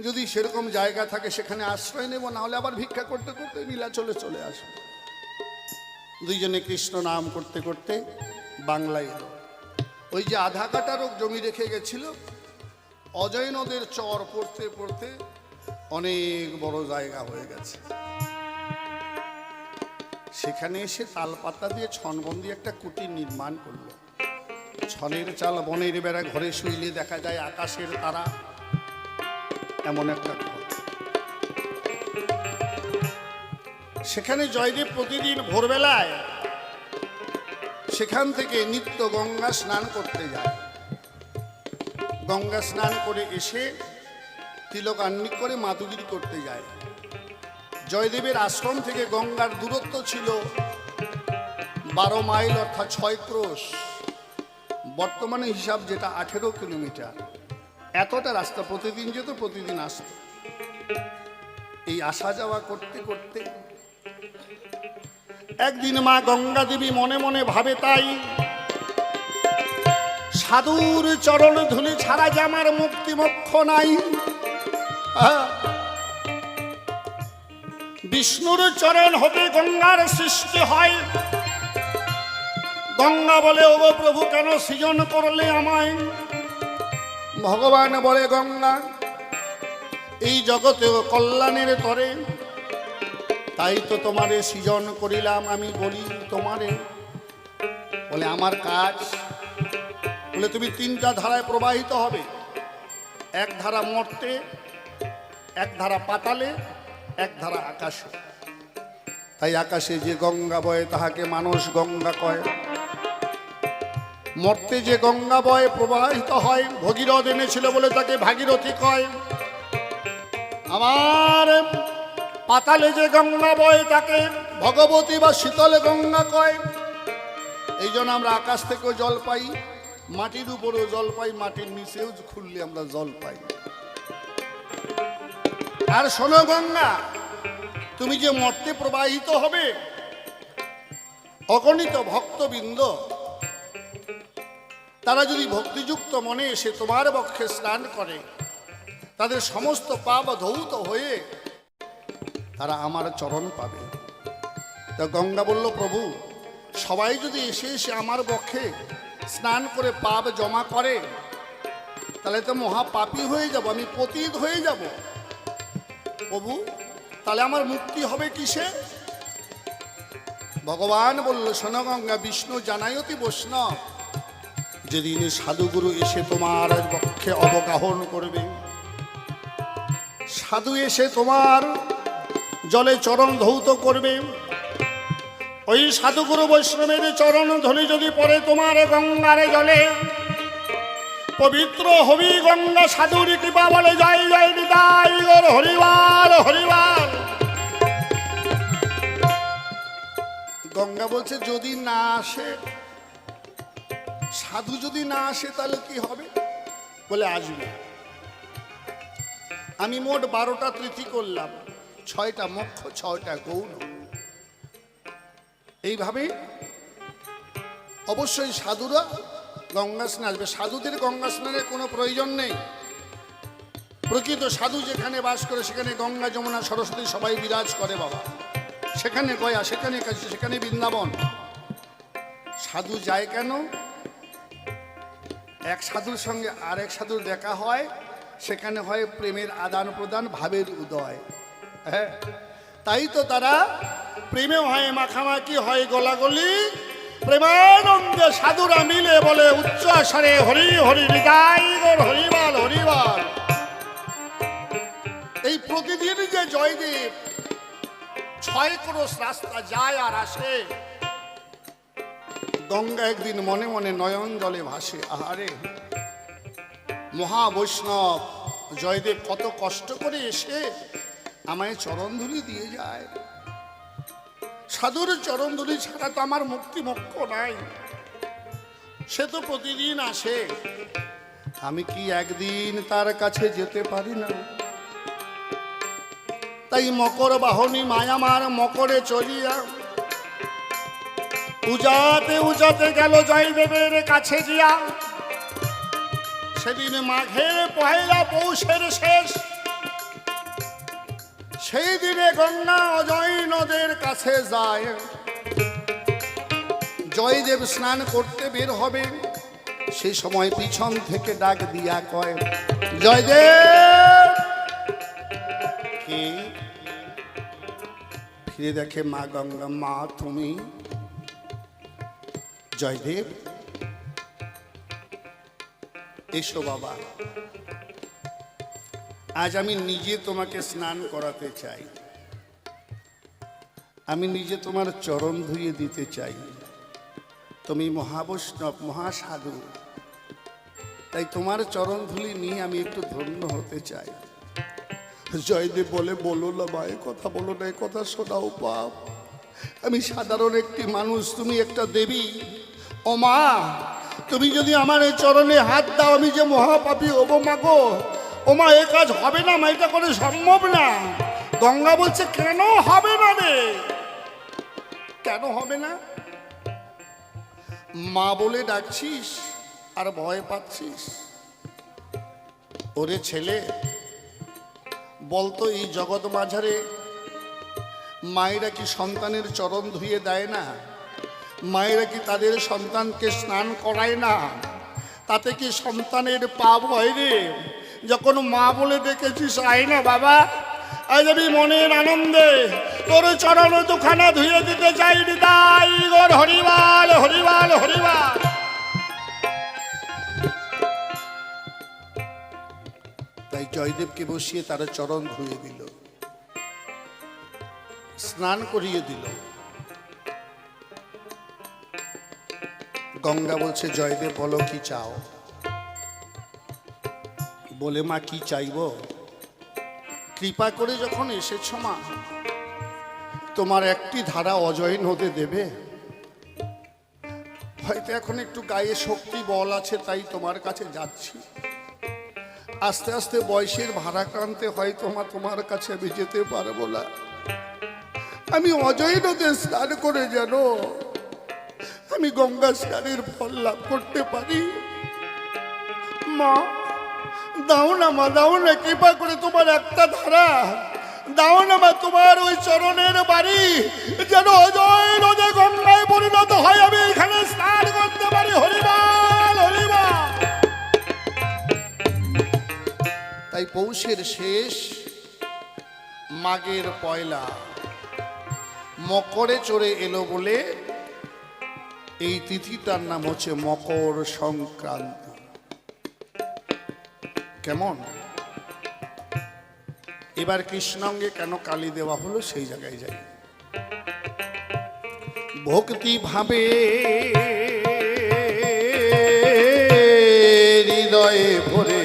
যদি সেরকম জায়গা থাকে সেখানে আশ্রয় নেব, না হলে আবার ভিক্ষা করতে করতে নীলাচলে চলে আসবো। দুইজনে কৃষ্ণ নাম করতে করতে বাংলায় এলো। ওই যে আধা কাটারও জমি রেখে গেছিল, অজয় নদের চর পড়তে পড়তে অনেক বড় জায়গা হয়ে গেছে। সেখানে এসে তালপাতা দিয়ে ছনবন্দি একটা কুটির নির্মাণ করলো। ছনের চাল বনের বেড়া, ঘরে শুইলে দেখা যায় আকাশের তারা, এমন একটা ঘর। সেখানে জয়দেব প্রতিদিন ভোরবেলায় সেখান থেকে নিত্য গঙ্গা স্নান করতে যায়। গঙ্গা স্নান করে এসে তিলক আহ্নিক করে মাতুগিরি করতে যায়। জয়দেবের আশ্রম থেকে গঙ্গার দূরত্ব ছিল 12 মাইল, অর্থাৎ 6 ক্রোশ। বর্তমানে হিসাব যেটা 18 কিলোমিটার। এতটা রাস্তা প্রতিদিন যেত, প্রতিদিন আসত। এই আসা যাওয়া করতে করতে একদিন মা গঙ্গা দেবী মনে মনে ভাবে, তাই সাধুর চরণ ধুলি ছাড়া যে আমার মুক্তি মোক্ষ নাই। বিষ্ণুর চরণ হতে গঙ্গার সৃষ্টি হয়। গঙ্গা বলে, ওগো প্রভু কেন সৃজন করলে আমায়? ভগবান বলে, গঙ্গা এই জগতে কল্যাণের তরে, তাই তো তোমারে সৃজন করিলাম। আমি বলি তোমারে, বলে আমার কাজ, বলে তুমি 3টা ধারায় প্রবাহিত হবে। এক ধারা মর্তে, এক ধারা পাতালে, এক ধারা আকাশে। তাই আকাশে যে গঙ্গা বয় তাহাকে মানস গঙ্গা কয়। মর্তে যে গঙ্গা বয় প্রবাহিত হয়, ভগীরথ এনেছিল বলে তাকে ভাগীরথী কয়। আমার পাতালে যে গঙ্গা বয় তাকে ভগবতী বা শীতলে গঙ্গা কয়। এই জন্য আমরা আকাশ থেকেও জল পাই, মাটির উপরেও জল পাই, মাটির নিচেও খুললে আমরা জল পাই। আর শোনো গঙ্গা, তুমি যে মর্তে প্রবাহিত হবে, অগণিত ভক্তবৃন্দ তারা যদি ভক্তিযুক্ত মনে এসে তোমার বক্ষে স্নান করে, তাদের সমস্ত পাপ ধৌত হয়ে তারা আমার চরণ পাবে। তা গঙ্গা বলল, প্রভু সবাই যদি এসে এসে আমার বক্ষে স্নান করে পাপ জমা করে, তাহলে তো মহাপাপী হয়ে যাব, আমি পতিত হয়ে যাব। প্রভু তাহলে আমার মুক্তি হবে কিসে? ভগবান বলল, শোনো গঙ্গা, বিষ্ণু জানায়তি বৈষ্ণব, যেদিন সাধুগুরু এসে তোমার বক্ষে অবগাহন করবে, সাধু এসে তোমার জলে চরণ ধৌত করবে, ওই সাধুগুরু বৈষ্ণবের চরণ ধুলি যদি পড়ে তোমার গঙ্গার জলে, পবিত্র হবি গঙ্গা। সাধুর কৃপা বলে, জয় জয় নিতাই গৌর হরিবাল হরিবাল। গঙ্গা বলছে, যদি না আসে, সাধু যদি না আসে তাহলে কি হবে? বলে আসবে। আমি মোট 12টা তিথি করলাম, 6টা মোক্ষ, 6টা গৌণ। এইভাবে অবশ্যই সাধুরা গঙ্গা স্নান আসবে। সাধুদের গঙ্গা স্নানের কোনো প্রয়োজন নেই। প্রকৃত সাধু যেখানে বাস করে সেখানে গঙ্গা, যমুনা, সরস্বতী সবাই বিরাজ করে বাবা। সেখানে গয়া, সেখানে কাশী, সেখানে বৃন্দাবন। সাধু যায় কেন? এক সাধুর সঙ্গে আর এক সাধুর দেখা হয়, সেখানে হয় প্রেমের আদান প্রদান, ভাবের উদয়। হ্যাঁ, তাই তো তারা প্রেমে হয় মাখামাখি, হয় গলাগলি, প্রেমানন্দে সাধুরা মিলে বলে উচ্চ স্বরে, হরি হরি নিতাই গৌর হরিবাল হরিবাল। এই প্রতিদিন যে জয়দেব 6 ক্রোশ রাস্তা যায় আর আসে, গঙ্গা একদিন মনে মনে নয়ন জলে ভাসে, আহারে মহাবৈষ্ণব জয়দেব কত কষ্ট করে এসে আমায় চরণধুলি দিয়ে যায়। সাধুর চরণধুলি ছাড়া তো আমার মুক্তি মোক্ষ নাই। সে তো প্রতিদিন আসে, আমি কি একদিন তার কাছে যেতে পারি না? তাই মকর বাহনী মায়ামার মকরে চলিয়া উজাতে উজাতে গেল জয়দেবের কাছে গিয়া। সেদিন মাঘের পহেলা পৌষের শেষ, সেই দিনে গঙ্গা অজয় নদের কাছে যায়। জয়দেব স্নান করতে বের হবে, সে সময় পিছন থেকে ডাক দিয়া কয়, জয়দেব। কে? ফিরে দেখে মা গঙ্গা। মা তুমি? জয়দেব, এসো বাবা, আজ আমি নিজে তোমাকে স্নান করাতে চাই, আমি নিজে তোমার চরণ ধুইয়ে দিতে চাই। তুমি মহাবৈষ্ণব, মহাসাধু, তাই তোমার চরণ ধুলি নিয়ে আমি একটু ধন্য হতে চাই। জয়দেব বলে, বলো না মা, এ কথা বলো না, এ কথা শোনাও বাপ। আমি সাধারণ একটি মানুষ, তুমি একটা দেবী। ও মা, তুমি যদি আমার এই চরণে হাত দাও, আমি যে মহাপাপী হব মা গো। ও মা, এ কাজ হবে না মা, এটা করে সম্ভব না। গঙ্গা বলছে, কেন হবে না রে? কেন হবে না? মা বলে ডাকছিস আর ভয় পাচ্ছিস? ওরে ছেলে, বলতো এই জগৎ মাঝারে মায়েরা কি সন্তানের চরণ ধুয়ে দেয় না? মায়েরা কি তাদের সন্তানকে স্নান করায় না? তাতে কি সন্তানের পাপ হয় রে? যখন মা বলে ডেকেছিস, আয় না বাবা, আজ আমি মনের আনন্দে তোর চরণ দুখানা ধুয়ে দিতে চাই। হৃদয় গোর হরিবাল হরিবাল হরিবাল। তাই জয়দেবকে বসিয়ে তার চরণ ধুয়ে দিল, স্নান করিয়ে দিল। গঙ্গা বলছে, জয়দেব বলো কি চাও? বলে, মা কি চাইব? কৃপা করে যখন এসেছ মা, তোমার একটি ধারা অজয় নদে দেবে। হয়তো এখন একটু গায়ে শক্তি বল আছে, তাই তোমার কাছে যাচ্ছি। আস্তে আস্তে বয়সের ভারাক্রান্তে হয়তো মা তোমার কাছে আমি যেতে পারবো না। আমি অজয় নদে স্নান করে যেন আমি গঙ্গা স্নানের ফল লাভ করতে পারি। মা দাও না মা, দাও না, কৃপা করে তোমার একটা ধারা দাও না মা, তোমার ওই চরণের বাড়ি যেন অজয় নদে গঙ্গায় পরিণত হয়, আমি এখানে স্নান করতে পারি। হরিবাল হরিবাল। তাই পৌষের শেষ, মাঘের পয়লা, মকরে চড়ে এলো বলে এই তিথিটার নাম হচ্ছে মকর সংক্রান্তি। কেমন? এবার কৃষ্ণাঙ্গে কেন কালী দেওয়া হলো সেই জায়গায় যাই। ভক্তি ভাবে হৃদয়ে ভরে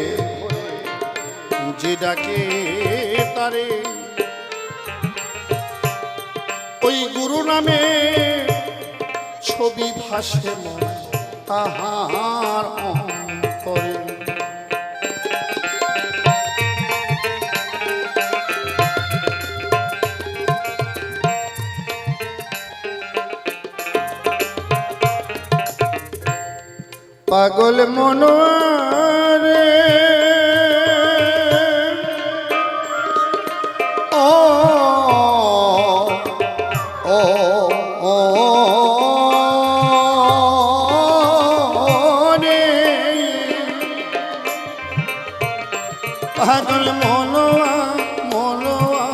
যে ডাকে তারে, ওই গুরু নামে ছবি ভাসে মন তাহার অন্তরে। পাগল মনোরে ও ও ও রে, পাগল মনোয়া মনোয়া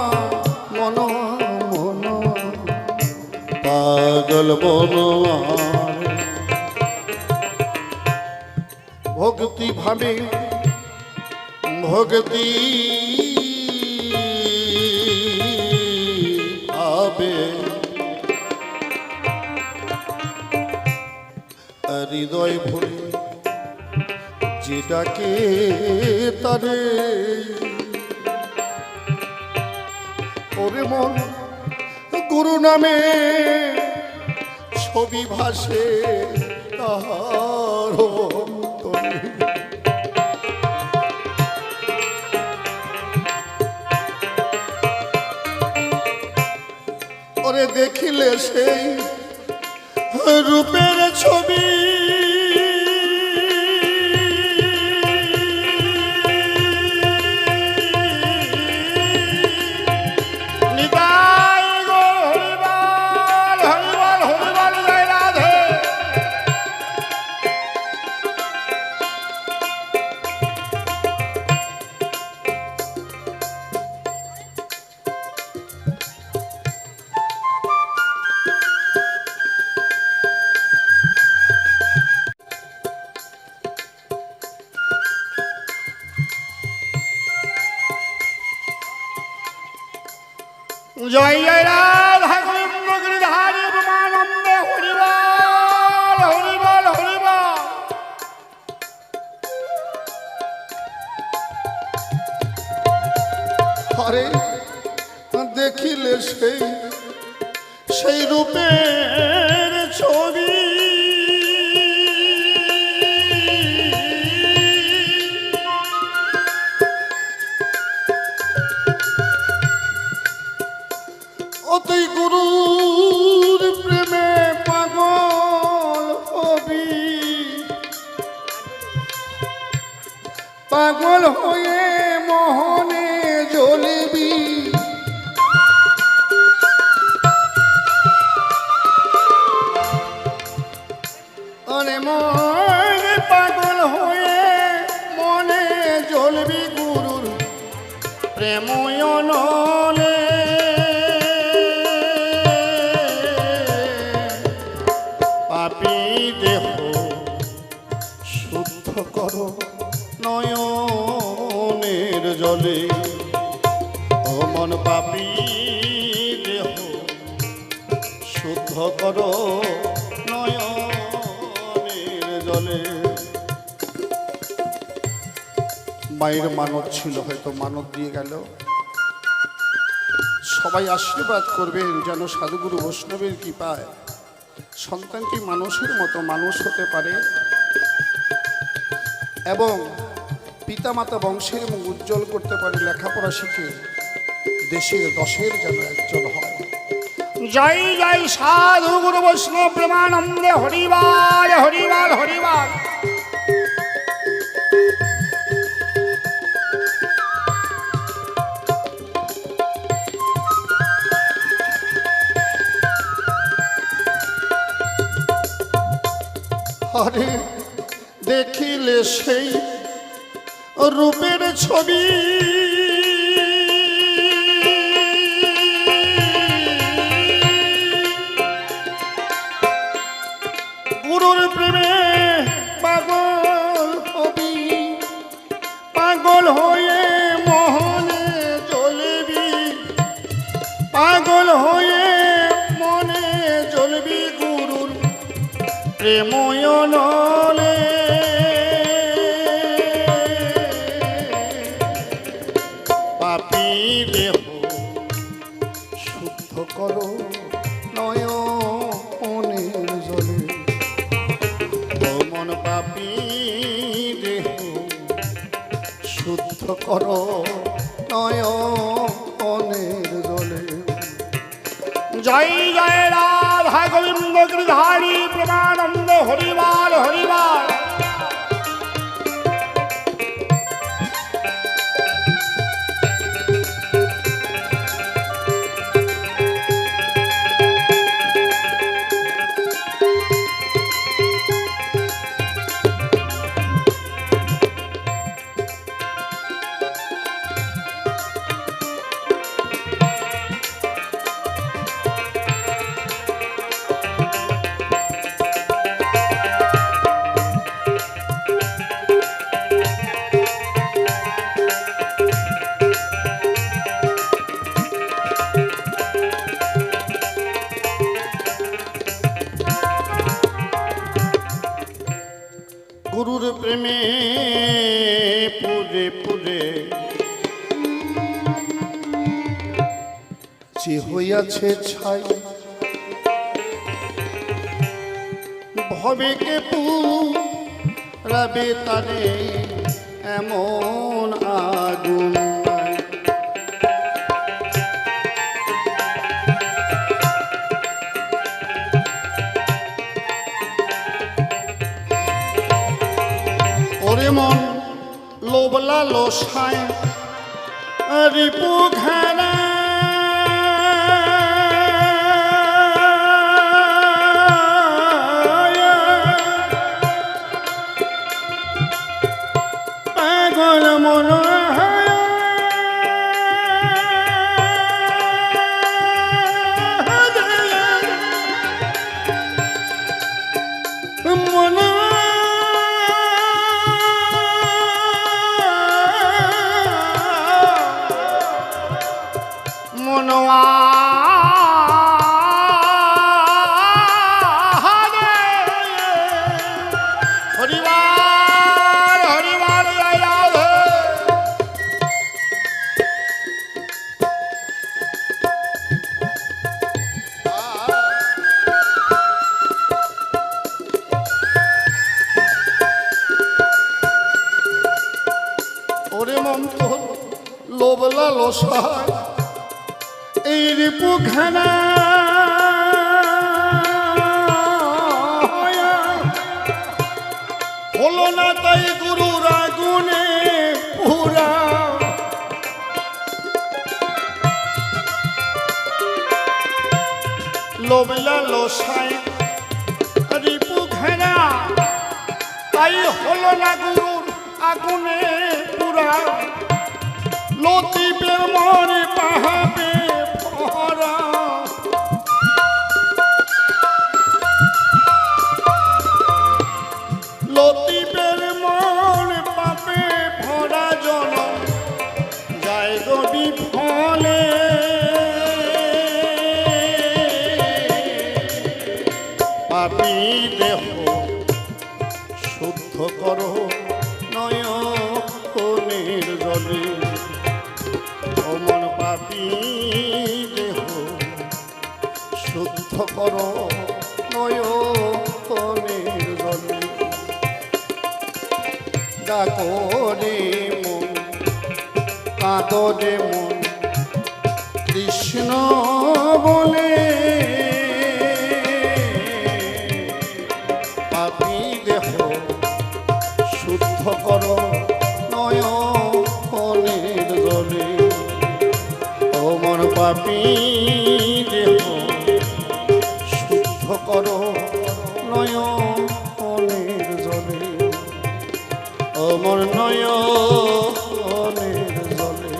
মনোয়া মনোয়া, পাগল মনোয়া। ভক্তি ভাবে ভক্তি ভাবে হৃদয় ভরে যেটাকে তারে, ওরে মন গুরু নামে ছবি ভাসে তাহার অন্তরে। ওরে দেখিলে সেই রূপের ছবি নিতাই গো হরিবল হরিবল হরিবল জয় রাধে। জয় জয় রাধা গোবিন্দ গিরিধারী ব্রহ্মানন্দে হরিবল হরিবল হরিবল। আরে দেখিলে সেই সেই রূপের ছবি ও তুই গুরুর প্রেমে পাগল হবি, পাগল হয়ে মোহনে জ্বলবি। আরে মনে পাগল হয়ে মনে জ্বলবি গুরুর প্রেময়নলে। পাপী দেহ শুদ্ধ করো নয়নের জলে, ও মন পাপী দেহ শুদ্ধ করো নয়নের জলে। মায়ের মানত ছিল, হয়তো মানত দিয়ে গেল। সবাই আশীর্বাদ করবেন যেন সাধুগুরু বৈষ্ণবের কৃপায় সন্তানটি মানুষের মতো মানুষ হতে পারে এবং পিতামাতা বংশের মুখ উজ্জ্বল করতে পারে, লেখাপড়া শিখে দেশের দশের যেন একজন হয়। জয় জয় সাধু গুরু বৈষ্ণব প্রেমানন্দে হরিবল হরিবল হরিবল। আরে দেখিলে সেই রূপের ছবি গুরুর প্রেমে পাগল হবি, পাগল হয়ে মোহনে জ্বলবি, পাগল হয়ে মনে জ্বলবি গুরুর প্রেময়নলে। পাপী দেহ শুদ্ধ করো নয়নের জলে, ও মন পাপী দেহ শুদ্ধ করো নয়নের জলে। জয় জয় রাধা গোবিন্দ গিরিধারী প্রেমানন্দ হরিবল হরিবল। গুরুর প্রেমে পুরে পুরে যে হইয়াছে ছাই, ভবে কে পুরাবে তারে এমন আগুন। লোবলা লোসায় রিপু ঘেরা পাগল মন মন মনোয়া হরিবার হরিবার রাধে ওরে মন্ত লোবলা লোসায় এই রিপু ঘেনা হলো না তাই গুরুর আগুনে পুরা লোবলা লোসায় রিপু ঘেনা তাই হলো না গুরুর আগুনে পুরা লতিবের মনে পাহাবে পহরা লতিবের মনে পাবে ভরা জনম যায় গবি ফলে পাপি দেহ শুদ্ধ করো নয়নের জলে অমন পাপি দেহ শুদ্ধ করো নয়নের জলে ডাকো রে মন কাঁদো রে মন কৃষ্ণ বলে পাপি দেহ শুদ্ধ করো নয়নের জলে ওমর পাপি দেহ শুদ্ধ করো নয়নের জলে ওমর নয়নের জলে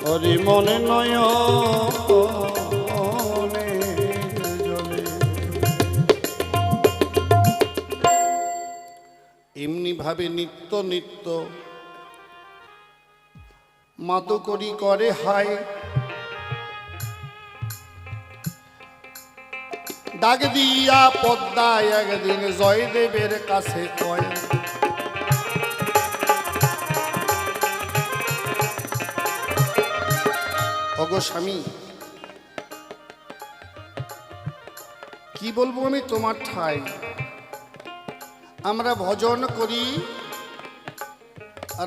হরি মনে নয়নের জলে এমনি ভাবে নিত্য নিত্য মাতকরি করে হায় ডাক দিয়া পদ্মায় একদিন জয়দেবের কাছে কয় ওগো স্বামী কি বলবো আমি তোমার ঠাই আমরা ভজন করি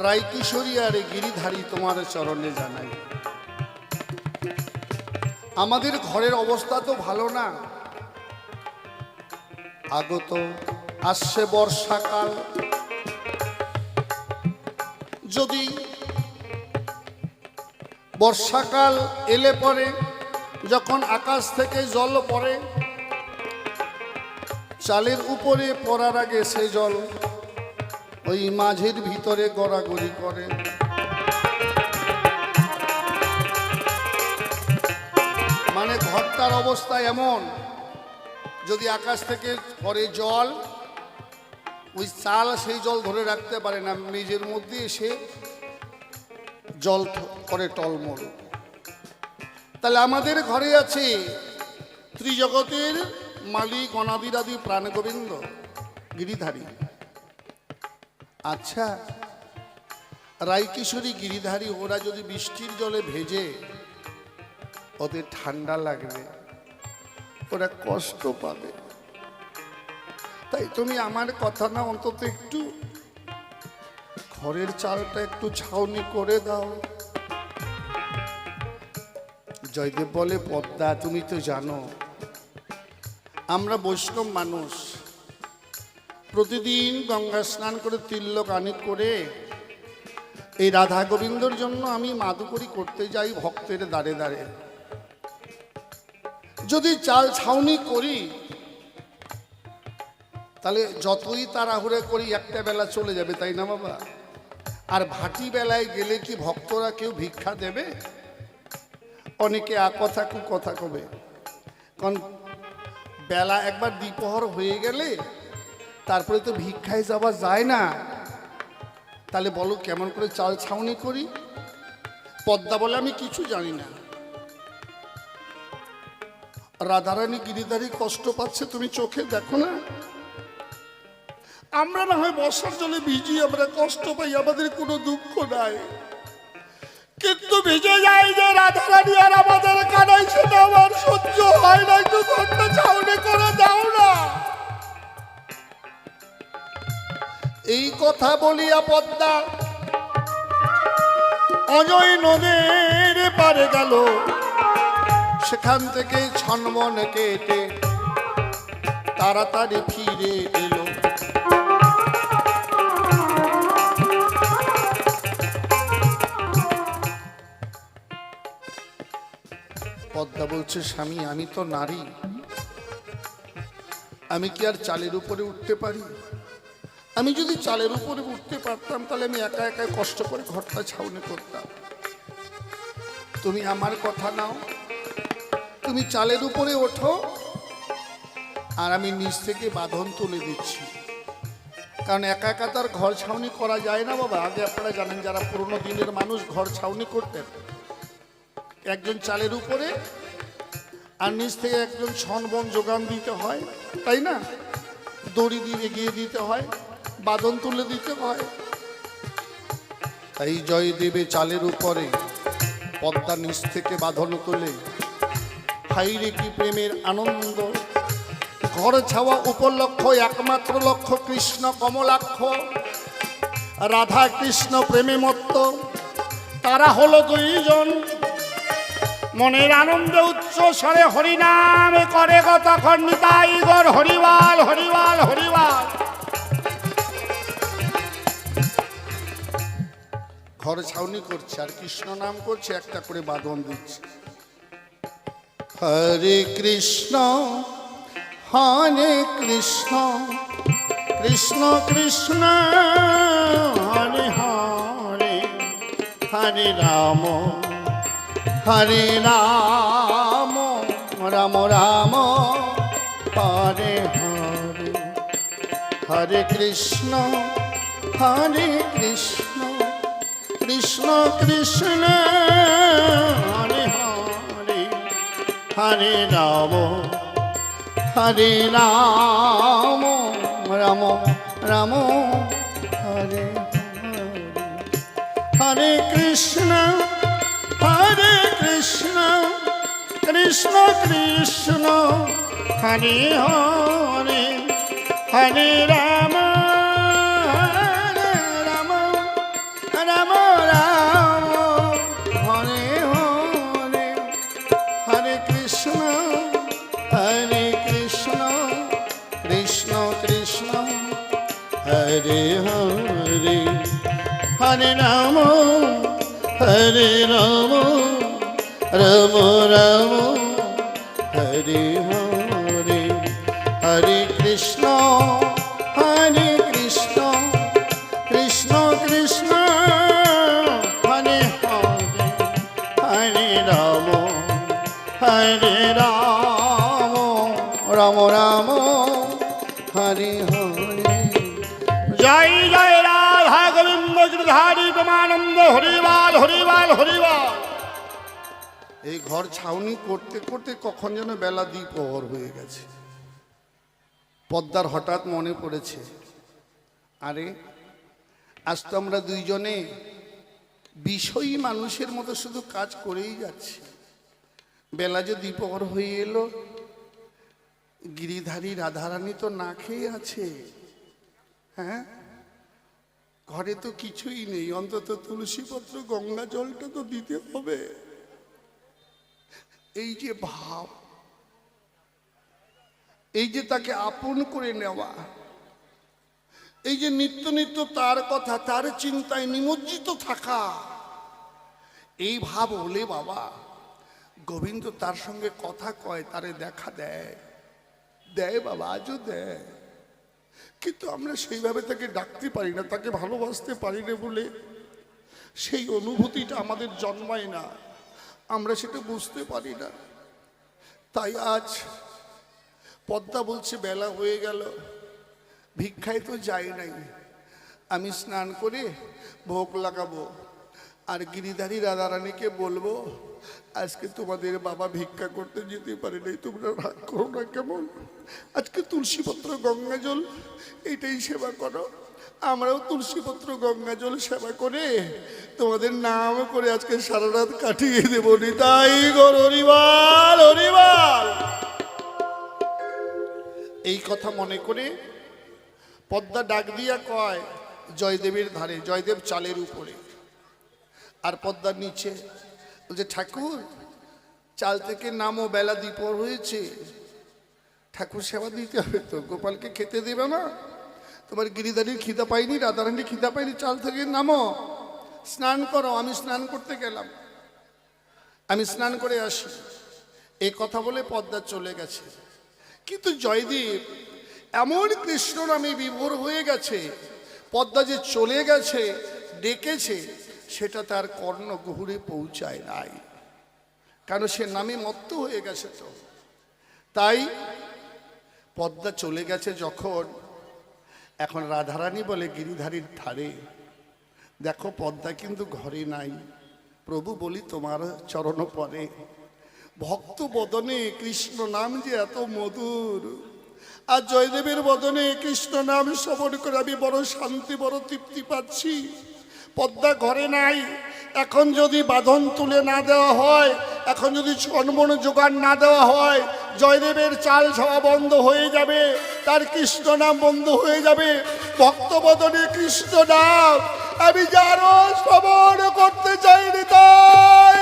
রায়কিশোরী আর গিরিধারী তোমার চরণে জানাই আমাদের ঘরের অবস্থা তো ভালো না আগত আসছে বর্ষাকাল যদি বর্ষাকাল এলে পরে যখন আকাশ থেকে জল পড়ে চালের উপরে পড়ার আগে সে জল ওই মাঝের ভিতরে গড়াগড়ি করে মানে ঘরটার অবস্থা এমন যদি আকাশ থেকে পড়ে জল ওই চাল সেই জল ধরে রাখতে পারে না নিজের মধ্যে এসে জল করে টলমল তাহলে আমাদের ঘরে আছে ত্রিজগতের মালিক অনাদিরাদি প্রাণগোবিন্দ গিরিধারী আচ্ছা রায়কিশোরী গিরিধারী ওরা যদি বৃষ্টির জলে ভেজে ওদের ঠান্ডা লাগবে ওরা কষ্ট পাবে তাই তুমি আমার কথা না অন্তত একটু ঘরের চালটা একটু ছাউনি করে দাও জয়দেব বলে পদ্মা তুমি তো জানো আমরা বৈষ্ণব মানুষ প্রতিদিন গঙ্গা স্নান করে তিলক আনি করে এই রাধা গোবিন্দর জন্য আমি মাদুকরি করতে যাই ভক্তের দ্বারে দ্বারে। যদি চাল ছাউনি করি তাহলে যতই তাড়াহুড়ো করি একটা বেলা চলে যাবে, তাই না বাবা? আর ভাটি বেলায় গেলে কি ভক্তরা কেউ ভিক্ষা দেবে? অনেকে কথা কু কথা কবে, কারণ বেলা একবার দ্বিপহর হয়ে গেলে তারপরে তো ভিক্ষায় যাওয়া যায় না। তাহলে বলো কেমন করে চাল ছাউনি করি? পদ্মা বলে আমি কিছু জানি না। রাধারানী গিরিধারী কষ্ট পাচ্ছে, তুমি চোখে দেখো না? আমরা না হয় বর্ষার জলে ভিজি, আমরা কষ্ট পাই, আমাদের কোনো দুঃখ নাই, কিন্তু ভিজে যায় যে রাধারানী আর আমাদের কানাই, সেটা আমার সহ্য হয় না। একটু ঘরটা ছাউনি করে দাও না। এই কথা বলিয়া পদ্মা অজয় নদীর পারে গেল, সেখান থেকে ছনমন কেটে তাড়াতাড়ি ফিরে এলো। পদ্মা বলছে, স্বামী আমি তো নারী, আমি কি আর চালের উপরে উঠতে পারি? আমি যদি চালের উপরে উঠতে পারতাম তাহলে আমি একা একা কষ্ট করে ঘরটা ছাউনি করতাম। তুমি আমার কথা নাও, তুমি চালের উপরে ওঠো আর আমি নিচ থেকে বাঁধন তুলে দিচ্ছি। কারণ একা একা তার ঘর ছাউনি করা যায় না বাবা। আগে আপনারা জানেন, যারা পুরোনো দিনের মানুষ ঘর ছাউনি করতেন, একজন চালের উপরে আর নিচ থেকে একজন ছনবন যোগান দিতে হয়, তাই না? দড়ি দিয়ে এগিয়ে দিতে হয়, বাঁধন তুলে দিতে হয়। তাই জয়দেবে চালের উপরে, পদ্মা নিচ থেকে বাঁধন তোলে। হাইরে কি প্রেমের আনন্দ! ঘর ছাওয়া উপলক্ষ, একমাত্র লক্ষ্য কৃষ্ণ কমলাক্ষ। রাধা কৃষ্ণ প্রেমে মত্ত, তারা হলো দুইজন। মনের আনন্দে উচ্চ স্বরে হরিনাম করে তখন নিতাই গর হরিবাল হরিবাল হরিবাল। ঘর ছাউনি করছে আর কৃষ্ণ নাম করছে, একটা করে বাঁধন দিচ্ছে। হরে কৃষ্ণ কৃষ্ণ কৃষ্ণ হরে হরে, হরে রাম রাম রাম হরে হরে, হরে কৃষ্ণ কৃষ্ণ কৃষ্ণ হরে হরে, হরে রাম রাম রাম হরে হরে, হরে কৃষ্ণ কৃষ্ণ কৃষ্ণ হরে হরে, হরে রাম রাম রাম রাম হরে হরে, হরে কৃষ্ণ কৃষ্ণ কৃষ্ণ হরে হরে, হরে রাম রাম রাম হরে হরে, হরে কৃষ্ণ কৃষ্ণ কৃষ্ণ হরে হরে, হরে রাম রাম রাম হরে হরে। জয় জয় রাধা গোবিন্দ গিরিধারী প্রেমানন্দ, হরিবাল হরিবাল হরিবাল। এই ঘর ছাউনি করতে করতে কখন যেন বেলা দ্বিপ্রহর হয়ে গেছে। পদ্মার হঠাৎ মনে পড়েছে, আরে আজ তো আমরা দুইজনে বিষয়ী মানুষের মতো শুধু কাজ করেই যাচ্ছি। বেলা যে দ্বিপ্রহর হয়ে এলো, গিরিধারী রাধারানী তো না খেয়ে আছে। হ্যাঁ, ঘরে তো কিছুই নেই, অন্তত তুলসীপত্র গঙ্গা জলটা তো দিতে হবে। এই যে ভাব, এই যে তাকে আপন করে নেওয়া, এই যে নিত্য নিত্য তার কথা, তার চিন্তায় নিমজ্জিত থাকা, এই ভাব হলে বাবা গোবিন্দ তার সঙ্গে কথা কয়, তারে দেখা দেয়, দেয় বাবা, আজও দেয়। কিন্তু আমরা সেইভাবে তাকে ডাকতে পারি না, তাকে ভালোবাসতে পারি না বলে সেই অনুভূতিটা আমাদের জন্মায় না, আমরা সেটা বুঝতে পারি না। তাই আজ পদ্মা বলছে বেলা হয়ে গেল, ভিক্ষায় তো যাই নাই, আমি স্নান করে ভোগ লাগাবো, আর গিরিধারী রাধারানীকে বলবো আজকে তোমাদের বাবা ভিক্ষা করতে যেতে পারে নাই, তোমরা রাগ করো না কেমন, আজকে তুলসীপত্র গঙ্গা জল এইটাই সেবা করো। আমরাও তুলসীপত্র গঙ্গা জল সেবা করে তোমাদের নাম করে আজকে সারা রাত কাটিয়ে দেবো। নিতাই গৌর হরিবাল হরিবাল। এই কথা মনে করে পদ্মা ডাক দিয়া কয় জয়দেবের ধারে, জয়দেব চালের উপরে আর পদ্মার নিচে, বলছে ঠাকুর চাল থেকে নামো, বেলা দ্বিপহর হয়েছে, ঠাকুর সেবা দিতে হবে তো, গোপালকে খেতে দেবে না, তোমার গিরিধারীর খিদা পাইনি, রাধারানীর খিদা পাইনি, চাল থেকে নামো, স্নান করো। আমি স্নান করতে গেলাম, আমি স্নান করে আসি, এই কথা বলে পদ্মা চলে গেছে। কিন্তু জয়দেব এমন কৃষ্ণ নামে বিভোর হয়ে গেছে, পদ্মা যে চলে গেছে ডেকেছে সেটা তার কর্ণগহ্বরে পৌঁছায় নাই, কারণ সে নামে মত্ত হয়ে গেছে। তো তাই পদ্মা চলে গেছে যখন, এখন রাধারানী বলে গিরিধারীর ধারে, দেখো পদ্মা কিন্তু ঘরে নাই, প্রভু বলি তোমার চরণ পরে, ভক্ত বদনে কৃষ্ণ নাম যে এত মধুর, আর জয়দেবের বদনে কৃষ্ণ নাম শ্রবণ করে আমি বড় শান্তি, বড় তৃপ্তি পাচ্ছি। পদ্মা ঘরে নাই, এখন যদি বাঁধন তুলে না দেওয়া হয়, এখন যদি ছনবন জোগাড় না দেওয়া হয়, জয়দেবের চাল খাওয়া বন্ধ হয়ে যাবে, তার কৃষ্ণ নাম বন্ধ হয়ে যাবে। ভক্ত বদনে কৃষ্ণ নাম আমি যারও শ্রবণ করতে চাইনি, তাই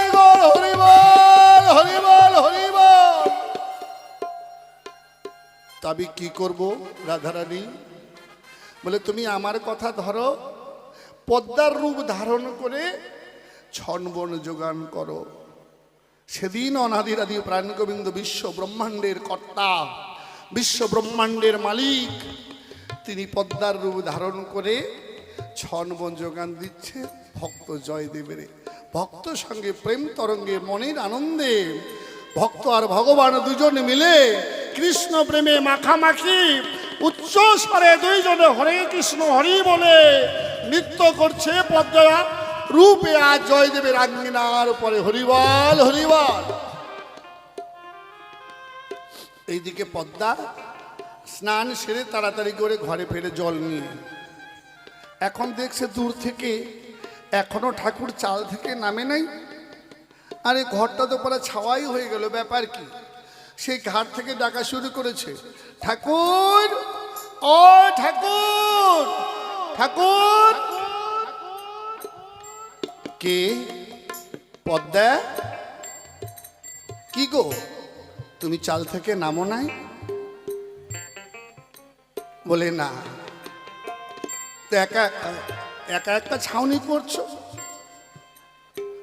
হরিবল হরিবল হরিবল। তবে কি করব রাধারানী বলে, তুমি আমার কথা ধরো, পদ্মার রূপ ধারণ করে ছনবন যোগান করো। সেদিন অনাদিরাদি প্রাণ গোবিন্দ বিশ্ব ব্রহ্মাণ্ডের কর্তা, বিশ্ব ব্রহ্মাণ্ডের মালিক, তিনি পদ্মার রূপ ধারণ করে ছনবন যোগান দিচ্ছে ভক্ত জয়দেবের। ভক্ত সঙ্গে প্রেম তরঙ্গে মনের আনন্দে ভক্ত আর ভগবান দুজন মিলে কৃষ্ণ প্রেমে মাখামাখি উচ্চ স্বরে দুইজনে হরে কৃষ্ণ হরি বলে নৃত্য করছে পদ্মা রূপে আজ জয়দেবের আঙ্গিনার পরে। হরিবল হরিবল। এইদিকে পদ্মা স্নান সেরে তাড়াতাড়ি করে ঘরে ফেরে জল নিয়ে, এখন দেখছে দূর থেকে এখনো ঠাকুর চাল থেকে নামে নাই, আরে ঘরটা তো পরে ছাওয়াই হয়ে গেল, ব্যাপার কি? সেই ঘাট থেকে ডাকা শুরু করেছে, ঠাকুর ও ঠাকুর ঠাকুর। কে? পদ্মা। কি গো তুমি চাল থেকে নামো নাই? বলে না, তো একা একা একটা ছাউনি করছো।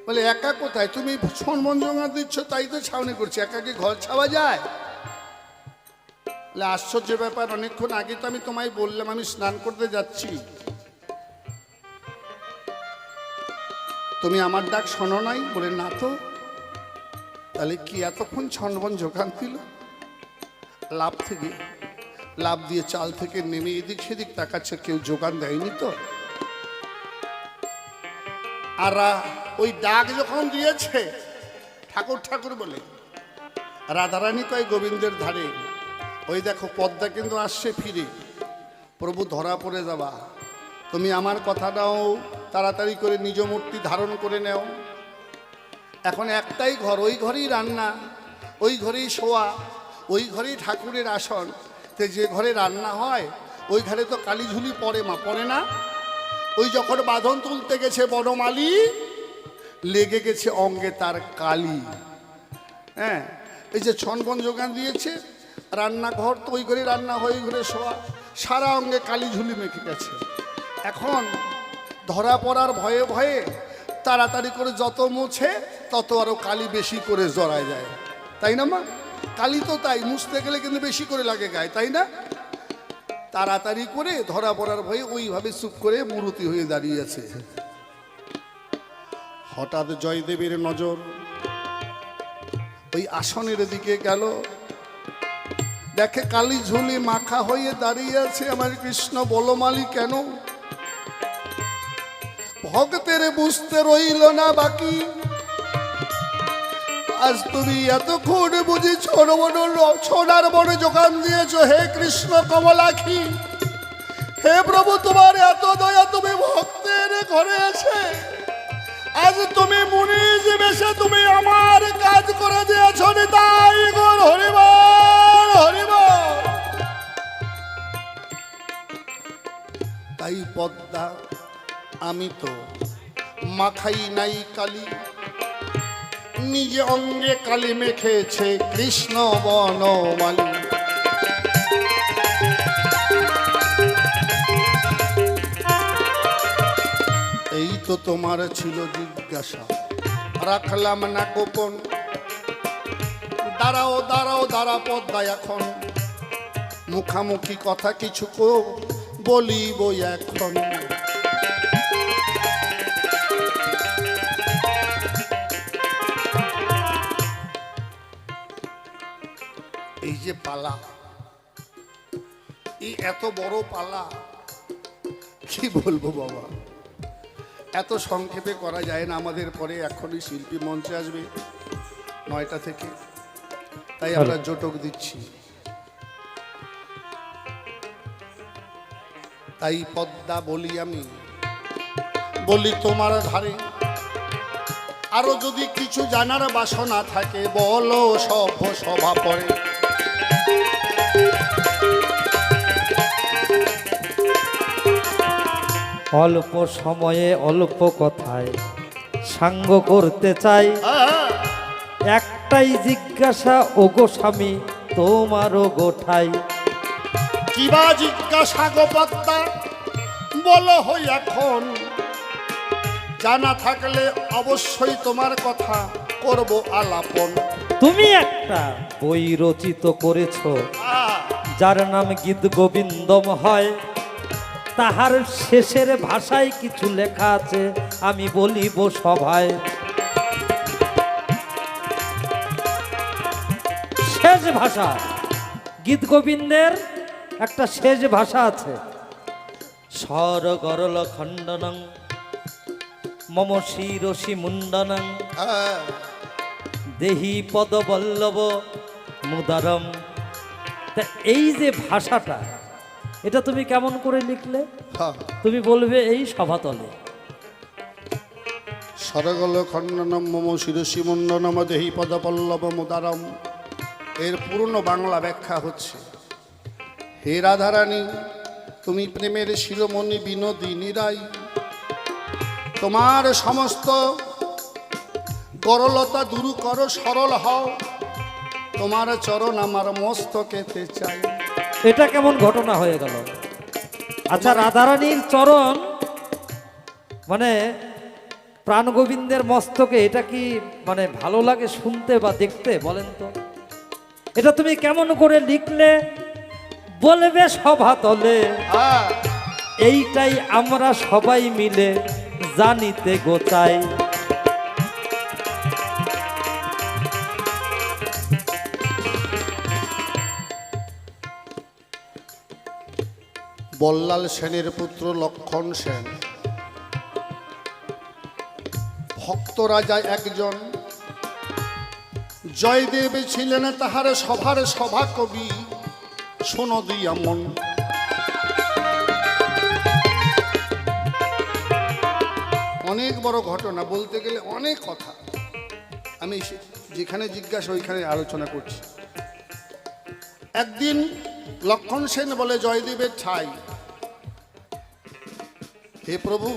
বলে একা কোথায়, তুমি ছনবন জোগাড় দিচ্ছ তাই তো ছাউনি করছি, একা কি ঘর ছাওয়া যায়? বলে আশ্চর্য ব্যাপার, অনেকক্ষণ আগে তো আমি তোমায় বললাম আমি স্নান করতে যাচ্ছি, তুমি আমার ডাক শোনো নাই? বলে না তো। তাহলে কি এতক্ষণ ছনবন জোগান দিল? লাভ থেকে লাভ দিয়ে চাল থেকে নেমে এদিক সেদিক তাকাচ্ছে, কেউ যোগান দেয়নি তো। আর ওই ডাক যখন দিয়েছে ঠাকুর ঠাকুর বলে, রাধারানী কয় গোবিন্দের ধারে, ওই দেখো পদ্মা কিন্তু আসছে ফিরে, প্রভু ধরা পড়ে যাবা, তুমি আমার কথা নাও, তাড়াতাড়ি করে নিজ মূর্তি ধারণ করে নেও। এখন একটাই ঘর, ওই ঘরেই রান্না, ওই ঘরেই শোয়া, ওই ঘরেই ঠাকুরের আসন। তো যে ঘরে রান্না হয় ওই ঘরে তো কালীঝুলি পড়ে, মা পড়ে না? ওই যখন বাঁধন তুলতে গেছে বনমালী, লেগে গেছে অঙ্গে তার কালি। হ্যাঁ, এই যে ছনবন যোগান দিয়েছে, রান্নাঘর তো ওই ঘরে রান্না হয়, ওই ঘরে শোয়া, সারা অঙ্গে কালি ঝুলি মেখে গেছে। এখন ধরা পড়ার ভয়ে ভয়ে তাড়াতাড়ি করে যত মুছে তত আরো কালি বেশি করে জড়ায় যায়, তাই না মা? কালি তো তাই, মুছতে গেলে কিন্তু বেশি করে লাগে গায়ে, তাই না? তাড়াতাড়ি করে ধরা পড়ার ভয়ে ওইভাবে চুপ করে মূর্তি হয়ে দাঁড়িয়ে আছে। হঠাৎ জয়দেবের নজর ওই আসনের দিকে গেল, দেখে কালি ঝুলি মাখা হয়ে দাঁড়িয়ে আছে আমার কৃষ্ণ। বলো মালি কেন? ভক্তের বুঝতে রইল না বাকি, আজ তুমি এতক্ষণ বুঝি সোনার বড় যোগান দিয়েছ। হে কৃষ্ণ কমলাক্ষী, হে প্রভু, তোমার এত দয়া, তুমি ভক্তের ঘরে এসে আজ তুমি মুনিজ বেশে তুমি আমার কাজ করে দিয়েছ। তাই গোর হরিবল হরিবল। তাই পদ্মা আমি তো মাখাই নাই কালি, নিজে অঙ্গে কালি মেখেছে কৃষ্ণ বনমালী। এই তো তোমার ছিল জিজ্ঞাসা, রাখলাম না গোপন। দাঁড়াও দাঁড়াও দাঁড়া পদ্মা, এখন মুখামুখি কথা কিছু বলিব এখন। এই যে পালা, এই এত বড় পালা, কি বলবো বাবা, এত সংক্ষেপে করা যায় না। আমাদের পরে এখনই শিল্পী মঞ্চে আসবে 9টা থেকে, তাই আমরা জটক দিচ্ছি। তাই পদ্মা বলি আমি, বলি তোমার ধারে আরো যদি কিছু জানার বাসনা থাকে বলো, সভ্য সভা পরে। অল্প সময়ে অল্প কথায় সাঙ্গ করতে চাই, একটাই জিজ্ঞাসা ওগো স্বামী তোমারও গোঠাই। কিবা জিজ্ঞাসা গো পদ্মা, বলো হই এখন। জানা থাকলে অবশ্যই তোমার কথা করব আলাপন। তুমি একটা বই রচিত করেছ, যার নাম গীত গোবিন্দম হয়। তাহার শেষের ভাষায় কিছু লেখা আছে, আমি বলিব সভায়। শেষ ভাষা গীত গোবিন্দের একটা শেষ ভাষা আছে। স্বর গরল খণ্ডনং মম শিরসি মুন্ডনং দেহি পদবল্লভ মুদারম। তা এই যে ভাষাটা, এটা তুমি কেমন করে লিখলে? তুমি বলবে এই সভাতলে। সরগল খণ্ডনম মম শিরসি মুন্ডনম দেহি পদপল্লব মুদারম। এর পূর্ণ বাংলা ব্যাখ্যা হচ্ছে, হে রাধারানী, তুমি প্রেমের শিরোমণি বিনোদিনী রাই। তোমার সমস্ত গরলতা দূর করো, সরল হও। তোমার চরণ আমার মস্তকেতে চাই। এটা কেমন ঘটনা হয়ে গেল? আচ্ছা, রাধারানীর চরণ মানে প্রাণ গোবিন্দের মস্তকে, এটা কি মানে ভালো লাগে শুনতে বা দেখতে? বলেন তো, এটা তুমি কেমন করে লিখলে? বলবে সভাতলে। এইটাই আমরা সবাই মিলে জানিতে গোচাই। বল্লাল সেনের পুত্র লক্ষণ সেন ভক্ত রাজা একজন। জয়দেব ছিলেন তাহার সভার সভা কবি। শোনো দিয়া মন, অনেক বড় ঘটনা, বলতে গেলে অনেক কথা। আমি যেখানে জিজ্ঞাসা ওইখানে আলোচনা করছি। একদিন লক্ষণ সেন বলে জয়দেবের ঠাই, হে প্রভু,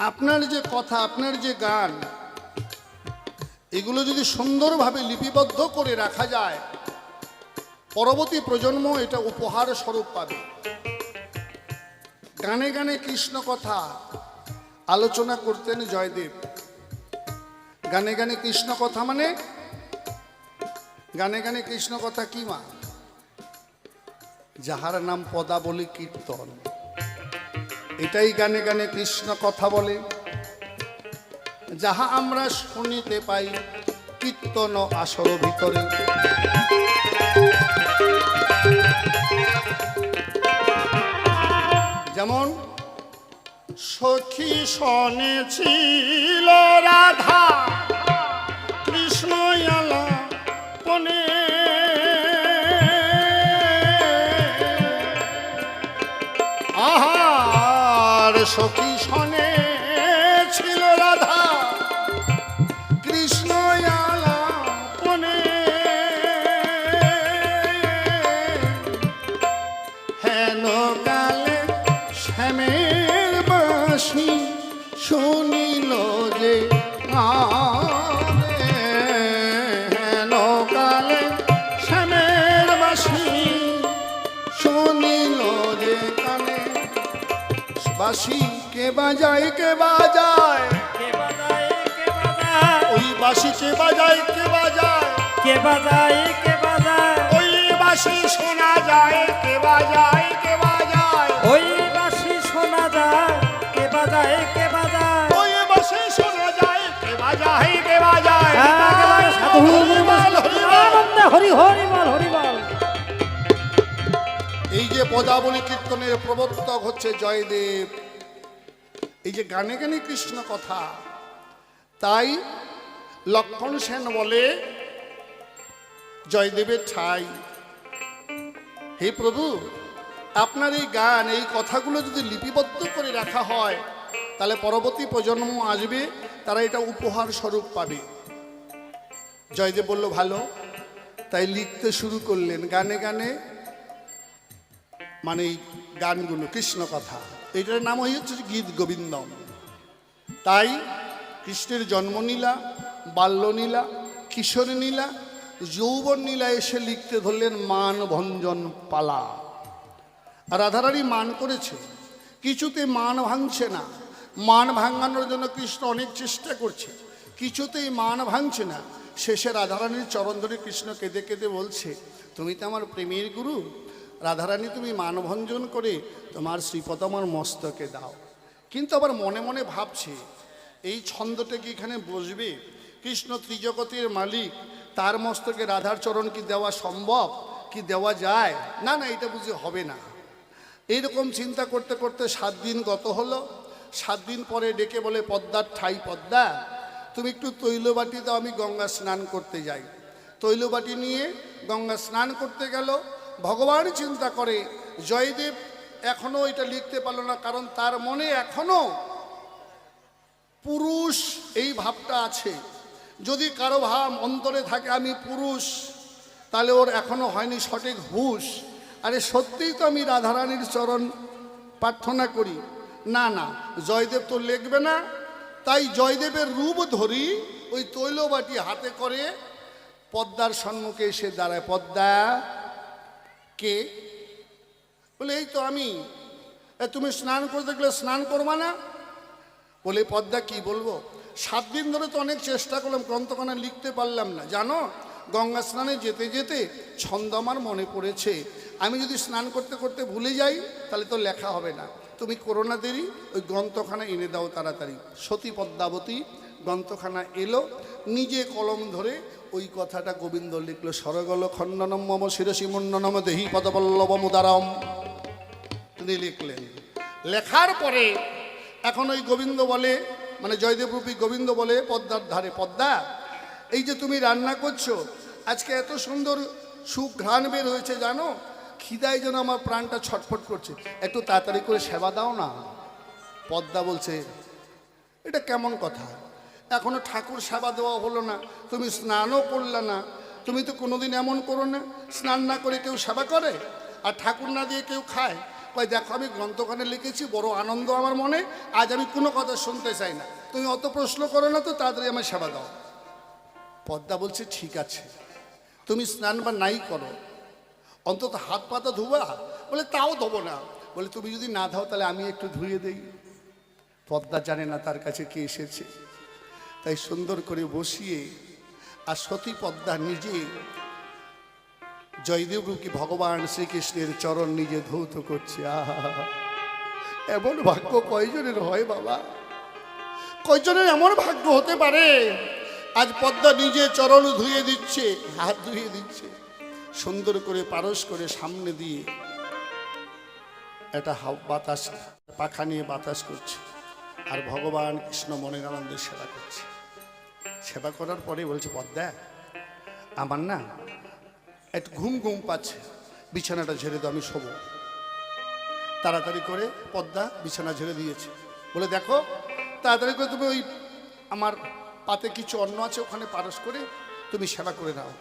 আপনার যে কথা, আপনার যে গান, এগুলো যদি সুন্দরভাবে লিপিবদ্ধ করে রাখা যায় পরবর্তী প্রজন্ম এটা উপহার স্বরূপ পাবে। গানে গানে কৃষ্ণ কথা আলোচনা করতেন জয়দেব। গানে গানে কৃষ্ণ কথা মানে গানে গানে কৃষ্ণ কথা কি মা? যাহার নাম পদাবলী কীর্তন, এটাই গানে গানে কৃষ্ণ কথা বলে। যাহা আমরা শুনিতে পাই কীর্তন আসর ভিতরে। যেমন সখী শনে ছিল রাধা কৃষ্ণ আলাপনে, আহার সখী শনে ছিল রাধা কৃষ্ণ আলাপনে, হেন কালে শ্যামের বাঁশি শুনিল যে আরে, হেন কালে শ্যামের বাঁশি শুনিল যে কানে। বাঁশি কে বাজায় কে বাজায়, কে বাজায় কে বাজায়, ওই বাঁশি কে বাজায় কে বাজায়, কে বাজায় কে বাজায়, ওই বাঁশি শোনা যায় কে বাজায় কে বাজায়, ওই বাঁশি শোনা যায় কে বাজায় কে বাজায়, ওই বাঁশি শোনা যায় কে বাজায় কে বাজায়। একেবারে সাধু হরিবল, হরিবল। আনন্দে হরি হরি বল হরি বল। এই যে পদাবলী কীর্তনের প্রবর্তক হচ্ছে জয়দেব। এই যে গানে গানে কৃষ্ণ কথা, তাই লক্ষণ সেন বলে জয়দেবের ঠাই। হে প্রভু, আপনার এই গান এই কথাগুলো যদি লিপিবদ্ধ করে রাখা হয় তাহলে পরবর্তী প্রজন্ম আসবে, তারা এটা উপহার স্বরূপ পাবে। জয়দেব বলল ভালো, তাই লিখতে শুরু করলেন গানে গানে, মানে এই গানগুলো কৃষ্ণ কথা, এটার নাম হচ্ছে গীত গোবিন্দম। তাই কৃষ্ণের জন্মনীলা, বাল্যনীলা, কিশোর নীলা, যৌবন নীলা এসে লিখতে ধরলেন মান ভঞ্জন পালা। রাধারানী মান করেছে, কিছুতে মান ভাঙছে না। মান ভাঙানোর জন্য কৃষ্ণ অনেক চেষ্টা করছে, কিছুতেই মান ভাঙছে না। শেষে রাধারানীর চরণ ধরে কৃষ্ণ কেঁদে কেঁদে বলছে, তুমি তো আমার প্রেমের গুরু রাধারানী, তুমি মানভঞ্জন করে তোমার শ্রীপদ আমার মস্তকে দাও। কিন্তু আবার মনে মনে ভাবছে এই ছন্দটা কি এখানে বসবে? কৃষ্ণ ত্রিজগতের মালিক, তার মস্তকে রাধার চরণ কি দেওয়া সম্ভব, কি দেওয়া যায়? না না, এটা বুঝি হবে না। এইরকম চিন্তা করতে করতে 7 দিন গত হলো। 7 দিন পরে ডেকে বলে, পদ্মার ঠাই পদ্মা, তুমি একটু তৈলবাটি দাও, আমি গঙ্গা স্নান করতে যাই। তৈলবাটি নিয়ে গঙ্গা স্নান করতে গেল। ভগবান চিন্তা করে জয়দেব এখনো এটা লিখতে পারলো না, কারণ তার মনে এখনো পুরুষ এই ভাবটা আছে। যদি কারো ভাব অন্তরে থাকে আমি পুরুষ, তাহলে ওর এখনো হয়নি সঠিক হুঁশ। আরে সত্যিই তো আমি রাধারানীর চরণ প্রার্থনা করি। না না, জয়দেব তো লিখবে না। তাই জয়দেবের রূপ ধরি ওই তৈলবাটি হাতে করে পদ্মার সম্মুখে এসে দাঁড়ায়। পদ্মা কে? বলে এই তো আমি। তুমি স্নান করতে গেলে স্নান করবা না? বলে পদ্মা কি বলবো, 7 দিন ধরে তো অনেক চেষ্টা করলাম, গ্রন্থখানা লিখতে পারলাম না। জানো, গঙ্গা স্নানে যেতে যেতে ছন্দ আমার মনে পড়েছে, আমি যদি স্নান করতে করতে ভুলে যাই তাহলে তো লেখা হবে না। তুমি করো না দেরি, ওই গ্রন্থখানা এনে দাও তাড়াতাড়ি। সতী পদ্মাবতী গ্রন্থখানা এলো, নিজে কলম ধরে ওই কথাটা গোবিন্দ লিখলো। সরগল খণ্ডনম মম শিরসি মুন্ডনম দেহি পদপল্লব মুদারম। তিনি লিখলেন। লেখার পরে এখন ওই গোবিন্দ বলে, মানে জয়দেবরূপী গোবিন্দ বলে পদ্মার ধারে, পদ্মা এই যে তুমি রান্না করছো, আজকে এত সুন্দর সুঘ্রাণ বের হয়েছে, জানো খিদায় যেন আমার প্রাণটা ছটফট করছে, একটু তাড়াতাড়ি করে সেবা দাও না। পদ্মা বলছে, এটা কেমন কথা, এখনো ঠাকুর সেবা দেওয়া হলো না, তুমি স্নানও করলে না। তুমি তো কোনোদিন এমন করো না, স্নান না করে কেউ সেবা করে আর ঠাকুর না দিয়ে কেউ খায়। কই দেখো, আমি গ্রন্থখানে লিখেছি, বড় আনন্দ আমার মনে, আজ আমি কোনো কথা শুনতে চাই না, তুমি অত প্রশ্ন করো না, তো তাড়াতাড়ি আমার সেবা দাও। পদ্মা বলছে ঠিক আছে, তুমি স্নান বা নাই করো, অন্তত হাত পাতা ধুবা? বলে তাও দেবো না। বলে তুমি যদি না দাও তাহলে আমি একটু ধুয়ে দেই। পদ্মা জানে না তার কাছে কে এসেছে, তাই সুন্দর করে বসিয়ে আর সতী পদ্মা নিজে জয়দেব রূপী ভগবান শ্রীকৃষ্ণের চরণ নিজে ধৌত করছে। আহা, এমন ভাগ্য কয়জনের হয় বাবা? কয়জনের এমন ভাগ্য হতে পারে? আজ পদ্মা নিজে চরণ ধুয়ে দিচ্ছে, হাত ধুয়ে দিচ্ছে, সুন্দর করে পারস করে সামনে দিয়ে একটা বাতাস পাখা নিয়ে বাতাস করছে, আর ভগবান কৃষ্ণ মনের আনন্দের সেবা করছে। সেবা করার পরে বলছে, পদ্মা আমার না একটু ঘুম ঘুম পাচ্ছে, বিছানাটা ঝেড়ে দাও, আমি শোবো। তাড়াতাড়ি করে পদ্মা বিছানা ঝেড়ে দিয়েছে। বলে দেখো তাড়াতাড়ি করে তুমি ওই আমার পাতে কিছু অন্ন আছে, ওখানে পারস করে তুমি সেবা করে নাও।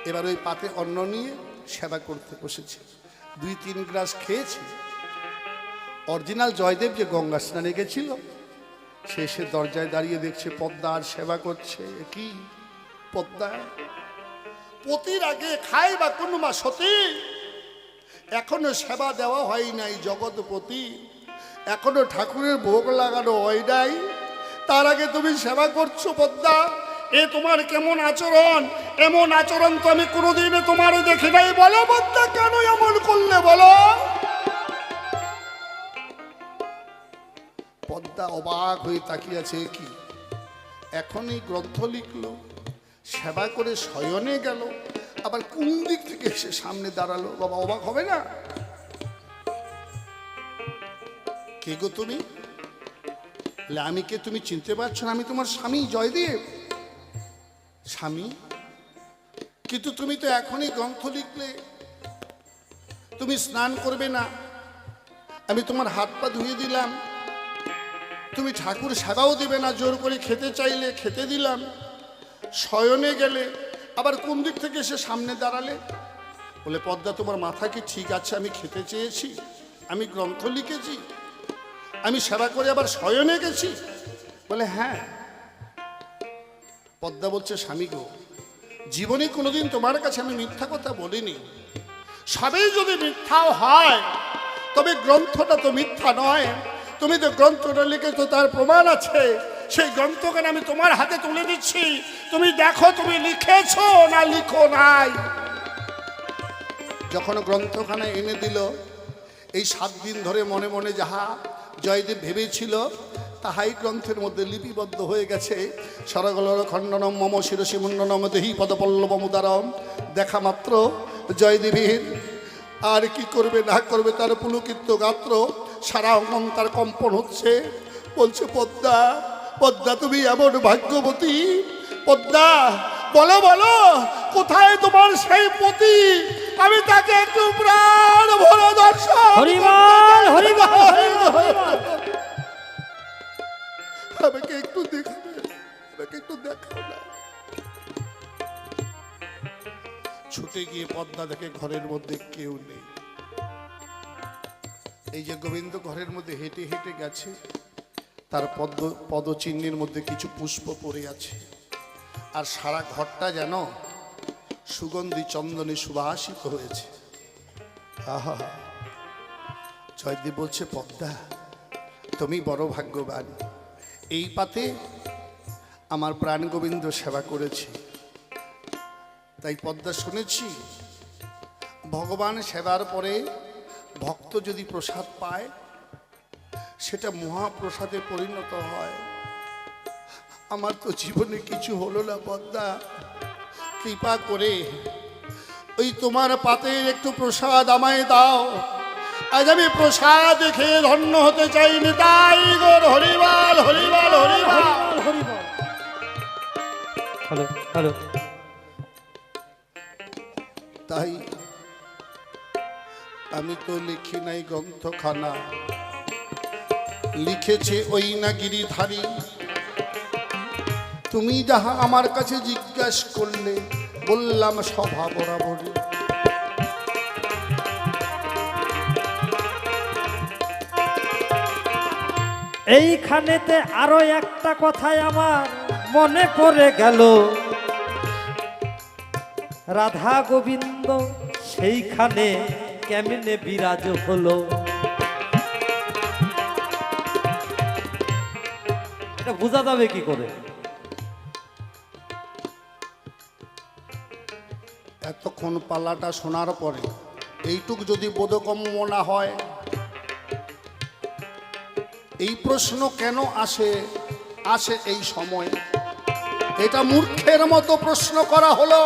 এবার ওই পাতে অন্ন নিয়ে সেবা করতে বসেছে। 2-3 গ্লাস খেয়েছে। অরিজিনাল জয়দেব যে গঙ্গা স্নানে গেছিল, সে এসে দরজায় দাঁড়িয়ে দেখছে পদ্মা আর সেবা করছে। কি পদ্মা, পতির আগে খায় বা কোনো মা সতী, এখনো সেবা দেওয়া হয় নাই জগৎপতি, এখনো ঠাকুরের ভোগ লাগানো হয় নাই, তার আগে তুমি সেবা করছো পদ্মা? এ তোমার কেমন আচরণ? এমন আচরণ তো আমি কোনোদিন তোমার দেখি নাই। বলো পদ্মা, কেন এমন করলে বলো? পদ্মা অবাক হয়ে তাকিয়ে আছে। কি এখনই গ্রন্থ লিখলো, সেবা করে শয়নে গেল, আবার কোন দিক থেকে এসে সামনে দাঁড়ালো? বাবা অবাক হবে না? কে গো তুমি? আমি কে তুমি চিনতে পারছো না? আমি তোমার স্বামী জয়দেব। স্বামী? কিন্তু তুমি তো এখনই গ্রন্থ লিখলে, তুমি স্নান করবে না, আমি তোমার হাত পা ধুয়ে দিলাম, তুমি ঠাকুর সেবাও দিবে না, জোর করে খেতে চাইলে খেতে দিলাম, শয়নে গেলে, আবার কোন দিক থেকে এসে সামনে দাঁড়ালে? বলে পদ্মা তোমার মাথা কি ঠিক আছে? আমি খেতে চেয়েছি, আমি গ্রন্থ লিখেছি, আমি সেবা করে আবার শয়নে গেছি? বলে হ্যাঁ। পদ্মা বলছে, স্বামী গো, জীবনে কোনোদিন তোমার কাছে আমি মিথ্যা কথা বলিনি। সবই যদি মিথ্যাও হয়, তবে গ্রন্থটা তো মিথ্যা নয়। তুমি তো গ্রন্থটা লিখেছো, তার প্রমাণ আছে। সেই গ্রন্থখানা আমি তোমার হাতে তুলে দিচ্ছি, তুমি দেখো তুমি লিখেছো না লিখো নাই। যখন গ্রন্থখানা এনে দিল, এই 7 দিন ধরে মনে মনে যাহা জয়দেব ভেবেছিল, তাহাই গ্রন্থের মধ্যে লিপিবদ্ধ হয়ে গেছে। সরগলর খণ্ডনম মম শিরসি মুন্ডনম দেহি পদপল্লবমুদারম। দেখা মাত্র জয়দেবের আর কি করবে না করবে তার পুলকিত গাত্র, সারা অঙ্গন তার কম্পন হচ্ছে। বলছে পদ্মা, পদ্মা তুমি এমন ভাগ্যবতী। পদ্মা বলো বলো, কোথায় তোমার সেই পতি? আমি তাকে একটু প্রাণ ভরে দর্শন। হরিবল হরিবল হরিবল। আমাকে একটু দেখাবে, আমাকে একটু দেখাও না। ছুটে গিয়ে পদ্মা দেখে ঘরের মধ্যে কেউ নেই। এই যে গোবিন্দ ঘরের মধ্যে হেঁটে হেঁটে গেছে, তার পদচিহ্নের মধ্যে কিছু পুষ্প পড়ে আছে, আর সারা ঘরটা যেন সুগন্ধি চন্দনে সুবাসিত হয়েছে। আহা, জয়দেব বলছে, পদ্মা তুমি বড় ভাগ্যবান। এই পাতে আমার প্রাণ গোবিন্দ সেবা করেছে। তাই পদ্মা শুনেছি, ভগবান সেবার পরে ভক্ত যদি প্রসাদ পায়, সেটা মহাপ্রসাদে পরিণত হয়। আমার তো জীবনে কিছু হলো না পদ্মা, কৃপা করে ওই তোমার পাতের একটু প্রসাদ আমায় দাও। আজ আমি প্রসাদ খেয়ে ধন্য হতে চাই। নিতাই গৌর হরিবল হরিবল হরিবল হরিবল। Hello hello. তাই আমি তো লিখি নাই গ্রন্থখানা, লিখেছে ওই না গিরিধারী। তুমি যাহা আমার কাছে জিজ্ঞাসা করলে, বললাম সভা বরাবরই। এইখানেতে আরো একটা কথাই আমার মনে পড়ে গেল। রাধা গোবিন্দ সেইখানে কেমনে বিরাজ হলো। এটা বোঝা যাবে কি করে? এতক্ষণ পাল্লাটা শোনার পরে এইটুক যদি বোধগম্য না হয়, এই প্রশ্ন কেন আসে এই সময়? এটা মূর্খের মতো প্রশ্ন করা হলো।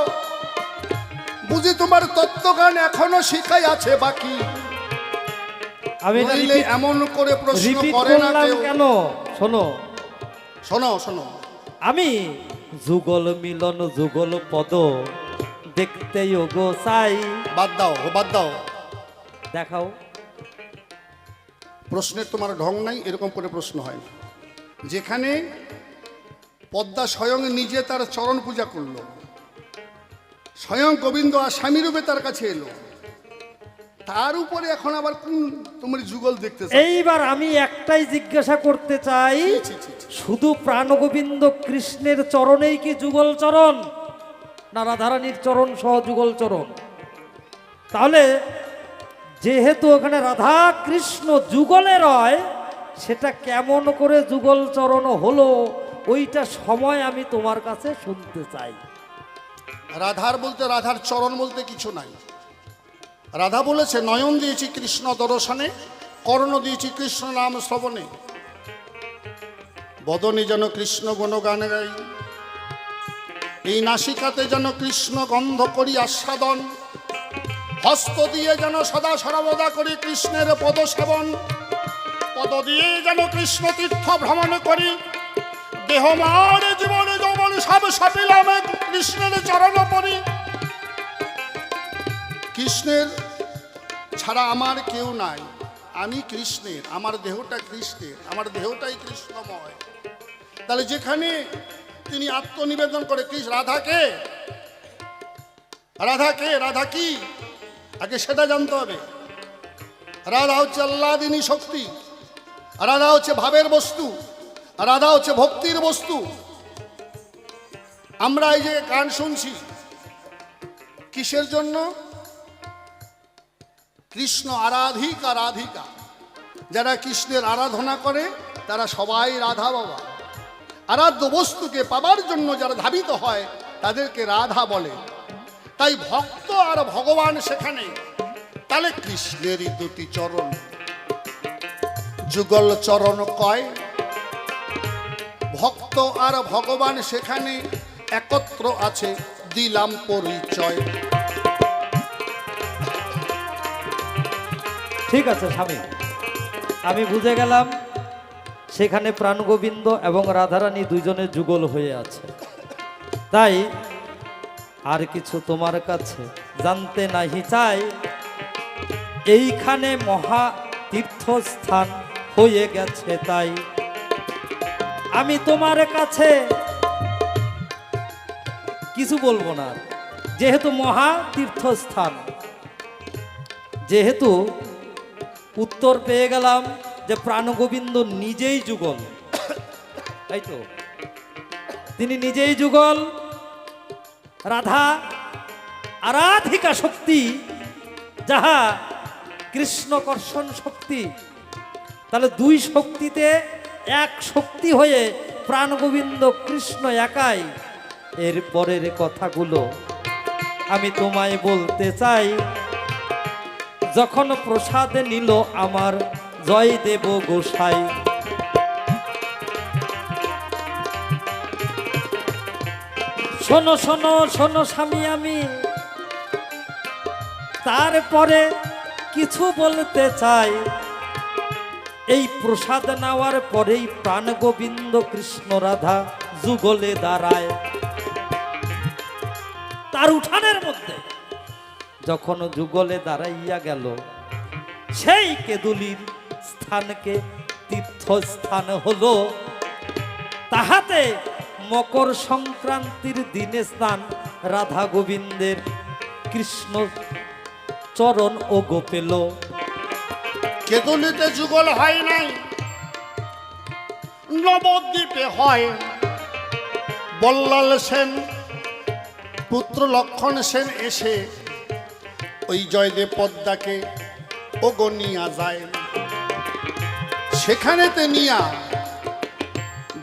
বুঝি তোমার তত্ত্বজ্ঞান এখনো শিখাই আছে বাকি? আমি নইলে এমন করে প্রশ্ন করে না কেউ। কেন? শোনো শোনো শোনো, আমি যুগল মিলন যুগল পদ দেখতে গো চাই। বাদ দাও বাদ দাও, দেখাও। প্রশ্নের তোমার ঢং নাই, এরকম করে প্রশ্ন হয় না। যেখানে পদ্মা স্বয়ং নিজে তার চরণ পূজা করলো, স্বয়ং গোবিন্দ আসামি রূপে তার কাছে এলো, তার উপরে এখন আবার কোন তোমার যুগল দেখতে চাও? এইবার আমি একটাই জিজ্ঞাসা করতে চাই, ছি, ছি, ছি। শুধু প্রাণগোবিন্দ কৃষ্ণের চরণেই কি যুগল চরণ, না রাধারানীর চরণ সহ যুগল চরণ? তাহলে যেহেতু ওখানে রাধা কৃষ্ণ যুগলে রয়, সেটা কেমন করে যুগল চরণ হলো ওইটা সময় আমি তোমার কাছে শুনতে চাই। রাধার বলতে, রাধার চরণ বলতে কিছু নাই। রাধা বলেছে, নয়ন দিয়েছি কৃষ্ণ দর্শনে, কর্ণ দিয়েছি কৃষ্ণ নাম শ্রবণে, বদনে যেন কৃষ্ণ গুণগান গাই, এই নাসিকাতে যেন কৃষ্ণ গন্ধ করি আস্বাদন, হস্ত দিয়ে যেন সদা সর্বদা করি কৃষ্ণের পদ সেবন, পদ দিয়ে যেন কৃষ্ণ তীর্থ ভ্রমণ করি, দেহ মার জীবন যৌবন সব সাপিলাম কৃষ্ণের চরণ পরি। কৃষ্ণের ছাড়া আমার কেউ নাই, আমি কৃষ্ণের, আমার দেহটা কৃষ্ণের, আমার দেহটাই কৃষ্ণময়। তাহলে যেখানে তিনি আত্মনিবেদন করে, কৃষ্ণ রাধাকে, রাধাকে, রাধা কি আগে সেটা জানতে হবে। রাধা হচ্ছে আল্লাদিনী শক্তি, রাধা হচ্ছে ভাবের বস্তু, রাধা হচ্ছে ভক্তির বস্তু। আমরা এই যে গান শুনছি কিসের জন্য? কৃষ্ণ আরাধিকা, রাধিকা, যারা কৃষ্ণের আরাধনা করে তারা সবাই রাধা বাবা। আরাধ্য বস্তুকে পাবার জন্য যারা ধাবিত হয় তাদেরকে রাধা বলে। তাই ভক্ত আর ভগবান সেখানে। তাহলে কৃষ্ণেরই দুটি চরণ, যুগল চরণ কয়। ভক্ত আর ভগবান সেখানে একত্র আছে, দিলাম পরিচয়। ঠিক আছে স্বামী, আমি বুঝে গেলাম সেখানে প্রাণগোবিন্দ এবং রাধারানী দুইজনের যুগল হয়ে আছে। তাই আর কিছু তোমার কাছে জানতে নাহি চাই, এইখানে মহা তীর্থস্থান হয়ে গেছে। তাই আমি তোমার কাছে কিছু বলবো না, যেহেতু মহা তীর্থস্থান, যেহেতু উত্তর পেয়ে গেলাম যে প্রাণগোবিন্দ নিজেই যুগল, তাই তো তিনি নিজেই যুগল, রাধা আরাধিকা শক্তি, যাহা কৃষ্ণ কর্ষণ শক্তি। তাহলে দুই শক্তিতে এক শক্তি হয়ে প্রাণগোবিন্দ কৃষ্ণ একাই। এর পরের কথাগুলো আমি তোমায় বলতে চাই। যখন প্রসাদ নিল আমার জয় দেব গোসাই, শোনো শোনো শোনো স্বামী, আমি তারপরে কিছু বলতে চাই। এই প্রসাদ নেওয়ার পরেই প্রাণগোবিন্দ কৃষ্ণ রাধা যুগলে দাঁড়ায়। তার উঠানের মধ্যে যখন যুগলে দাঁড়াইয়া গেল, সেই কেদুলির স্থানকে তীর্থস্থান হলো। তাহাতে মকর সংক্রান্তির দিনে স্নান রাধা গোবিন্দের কৃষ্ণ চরণ ও গোপেল। কেদুলিতে যুগল হয় নাই, নবদ্বীপে হয়। বল্লাল সেন পুত্র লক্ষণ সেন এসে ওই জয়দেব পদ্মাকে ওগো নিয়া যায়, সেখানেতে নিয়া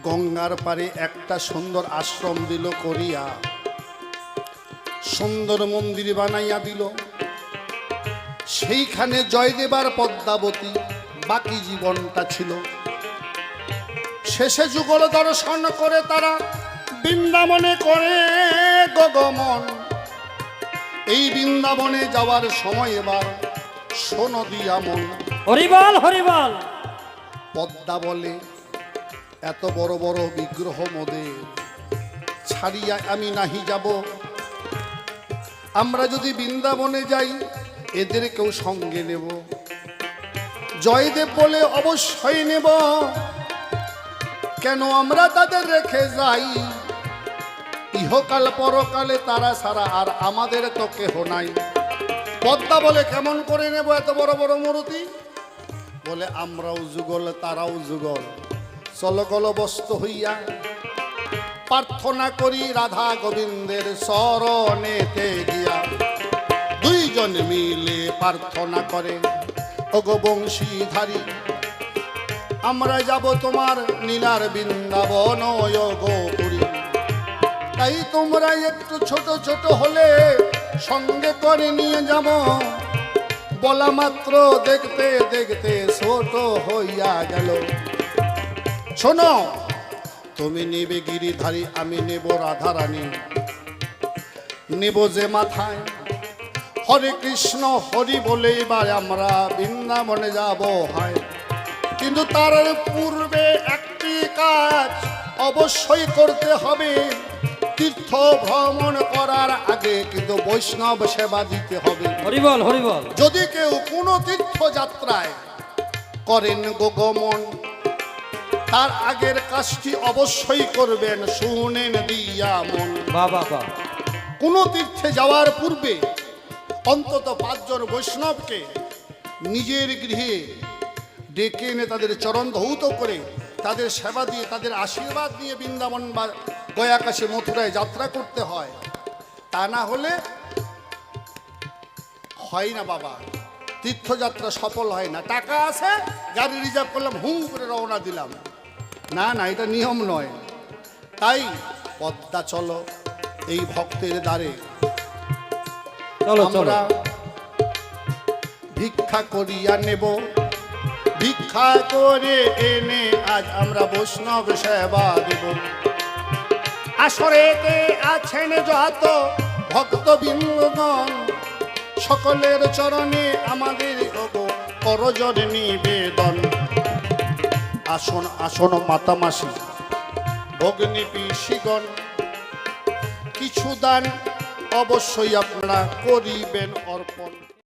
গঙ্গার পারে একটা সুন্দর আশ্রম দিল করিয়া, সুন্দর মন্দির বানাইয়া দিল। সেইখানে জয়দেব আর পদ্মাবতী বাকি জীবনটা ছিল। শেষে যুগল দর্শন করে তারা বৃন্দাবনে করে গগমন। এই বৃন্দাবনে যাওয়ার সময় এবার শোনো দিয়া মন। হরিবল হরিবল। পদ্মা বলে এত বড় বড় বিগ্রহ মোদের ছাড়িয়া আমি নাহি যাব। আমরা যদি বৃন্দাবনে যাই এদেরকেও সঙ্গে নেব। জয়দেব বলে অবশ্যই নেব, কেন আমরা তাদের রেখে যাই। ইহকাল পরকালে তারা ছাড়া আর আমাদের তো কেহ নাই। পদ্মা বলে কেমন করে নেব এত বড় বড় মূর্তি? বলে আমরাও যুগল তারাও যুগল, চলকল বস্ত হইয়া প্রার্থনা করি রাধা গোবিন্দের শরণেতে গিয়া। দুইজন মিলে প্রার্থনা করে ওগো বংশীধারী, আমরা যাব তোমার নীলার বৃন্দাবন গো পুরী। তাই তোমরা একটু ছোট ছোট হলে সঙ্গে করে নিয়ে যাব। বলা মাত্র দেখতে দেখতে ছোট হইয়া গেল। শোনো, তুমি নেবে গিরিধারী, আমি নেব রাধারানী। নেব যে মাথায় হরে কৃষ্ণ হরি বলে এবার আমরা বৃন্দাবনে যাব হয়। কিন্তু তার পূর্বে একটি কাজ অবশ্যই করতে হবে। তীর্থ ভ্রমণ করার আগে কিন্তু বৈষ্ণব সেবা দিতে হবে। হরিবল হরিবল। যদি কেউ কোনো তীর্থযাত্রায় করেন গগমন, তার আগের কাজটি অবশ্যই করবেন, শুনেন দিয়া মন। বাবা বাবা। কোনো তীর্থে যাওয়ার পূর্বে অন্তত 5 জন বৈষ্ণবকে নিজের গৃহে ডেকে এনে তাদের চরণ ধৌত করে তাদের সেবা দিয়ে তাদের আশীর্বাদ নিয়ে বৃন্দাবন বা গয়াকাশে মথুরায় যাত্রা করতে হয়। তা না হলে হয় না বাবা, তীর্থযাত্রা সফল হয় না। টাকা আছে, গাড়ি রিজার্ভ করলাম, হুম করে রওনা দিলাম, না না, এটা নিয়ম নয়। তাই পদ্মা চলো এই ভক্তের দ্বারে আমরা ভিক্ষা করিয়া নেব। ভিক্ষা করে এনে আজ আমরা বৈষ্ণব সেবা দেব। আসরেতে আছেন যত ভক্তবৃন্দগণ, সকলের চরণে আমাদের করজোড় নিবেদন। আসন আসন মাতামাসি ভগ্নী পিসিগণ, কিছু দান অবশ্যই আপনারা করিবেন অর্পণ।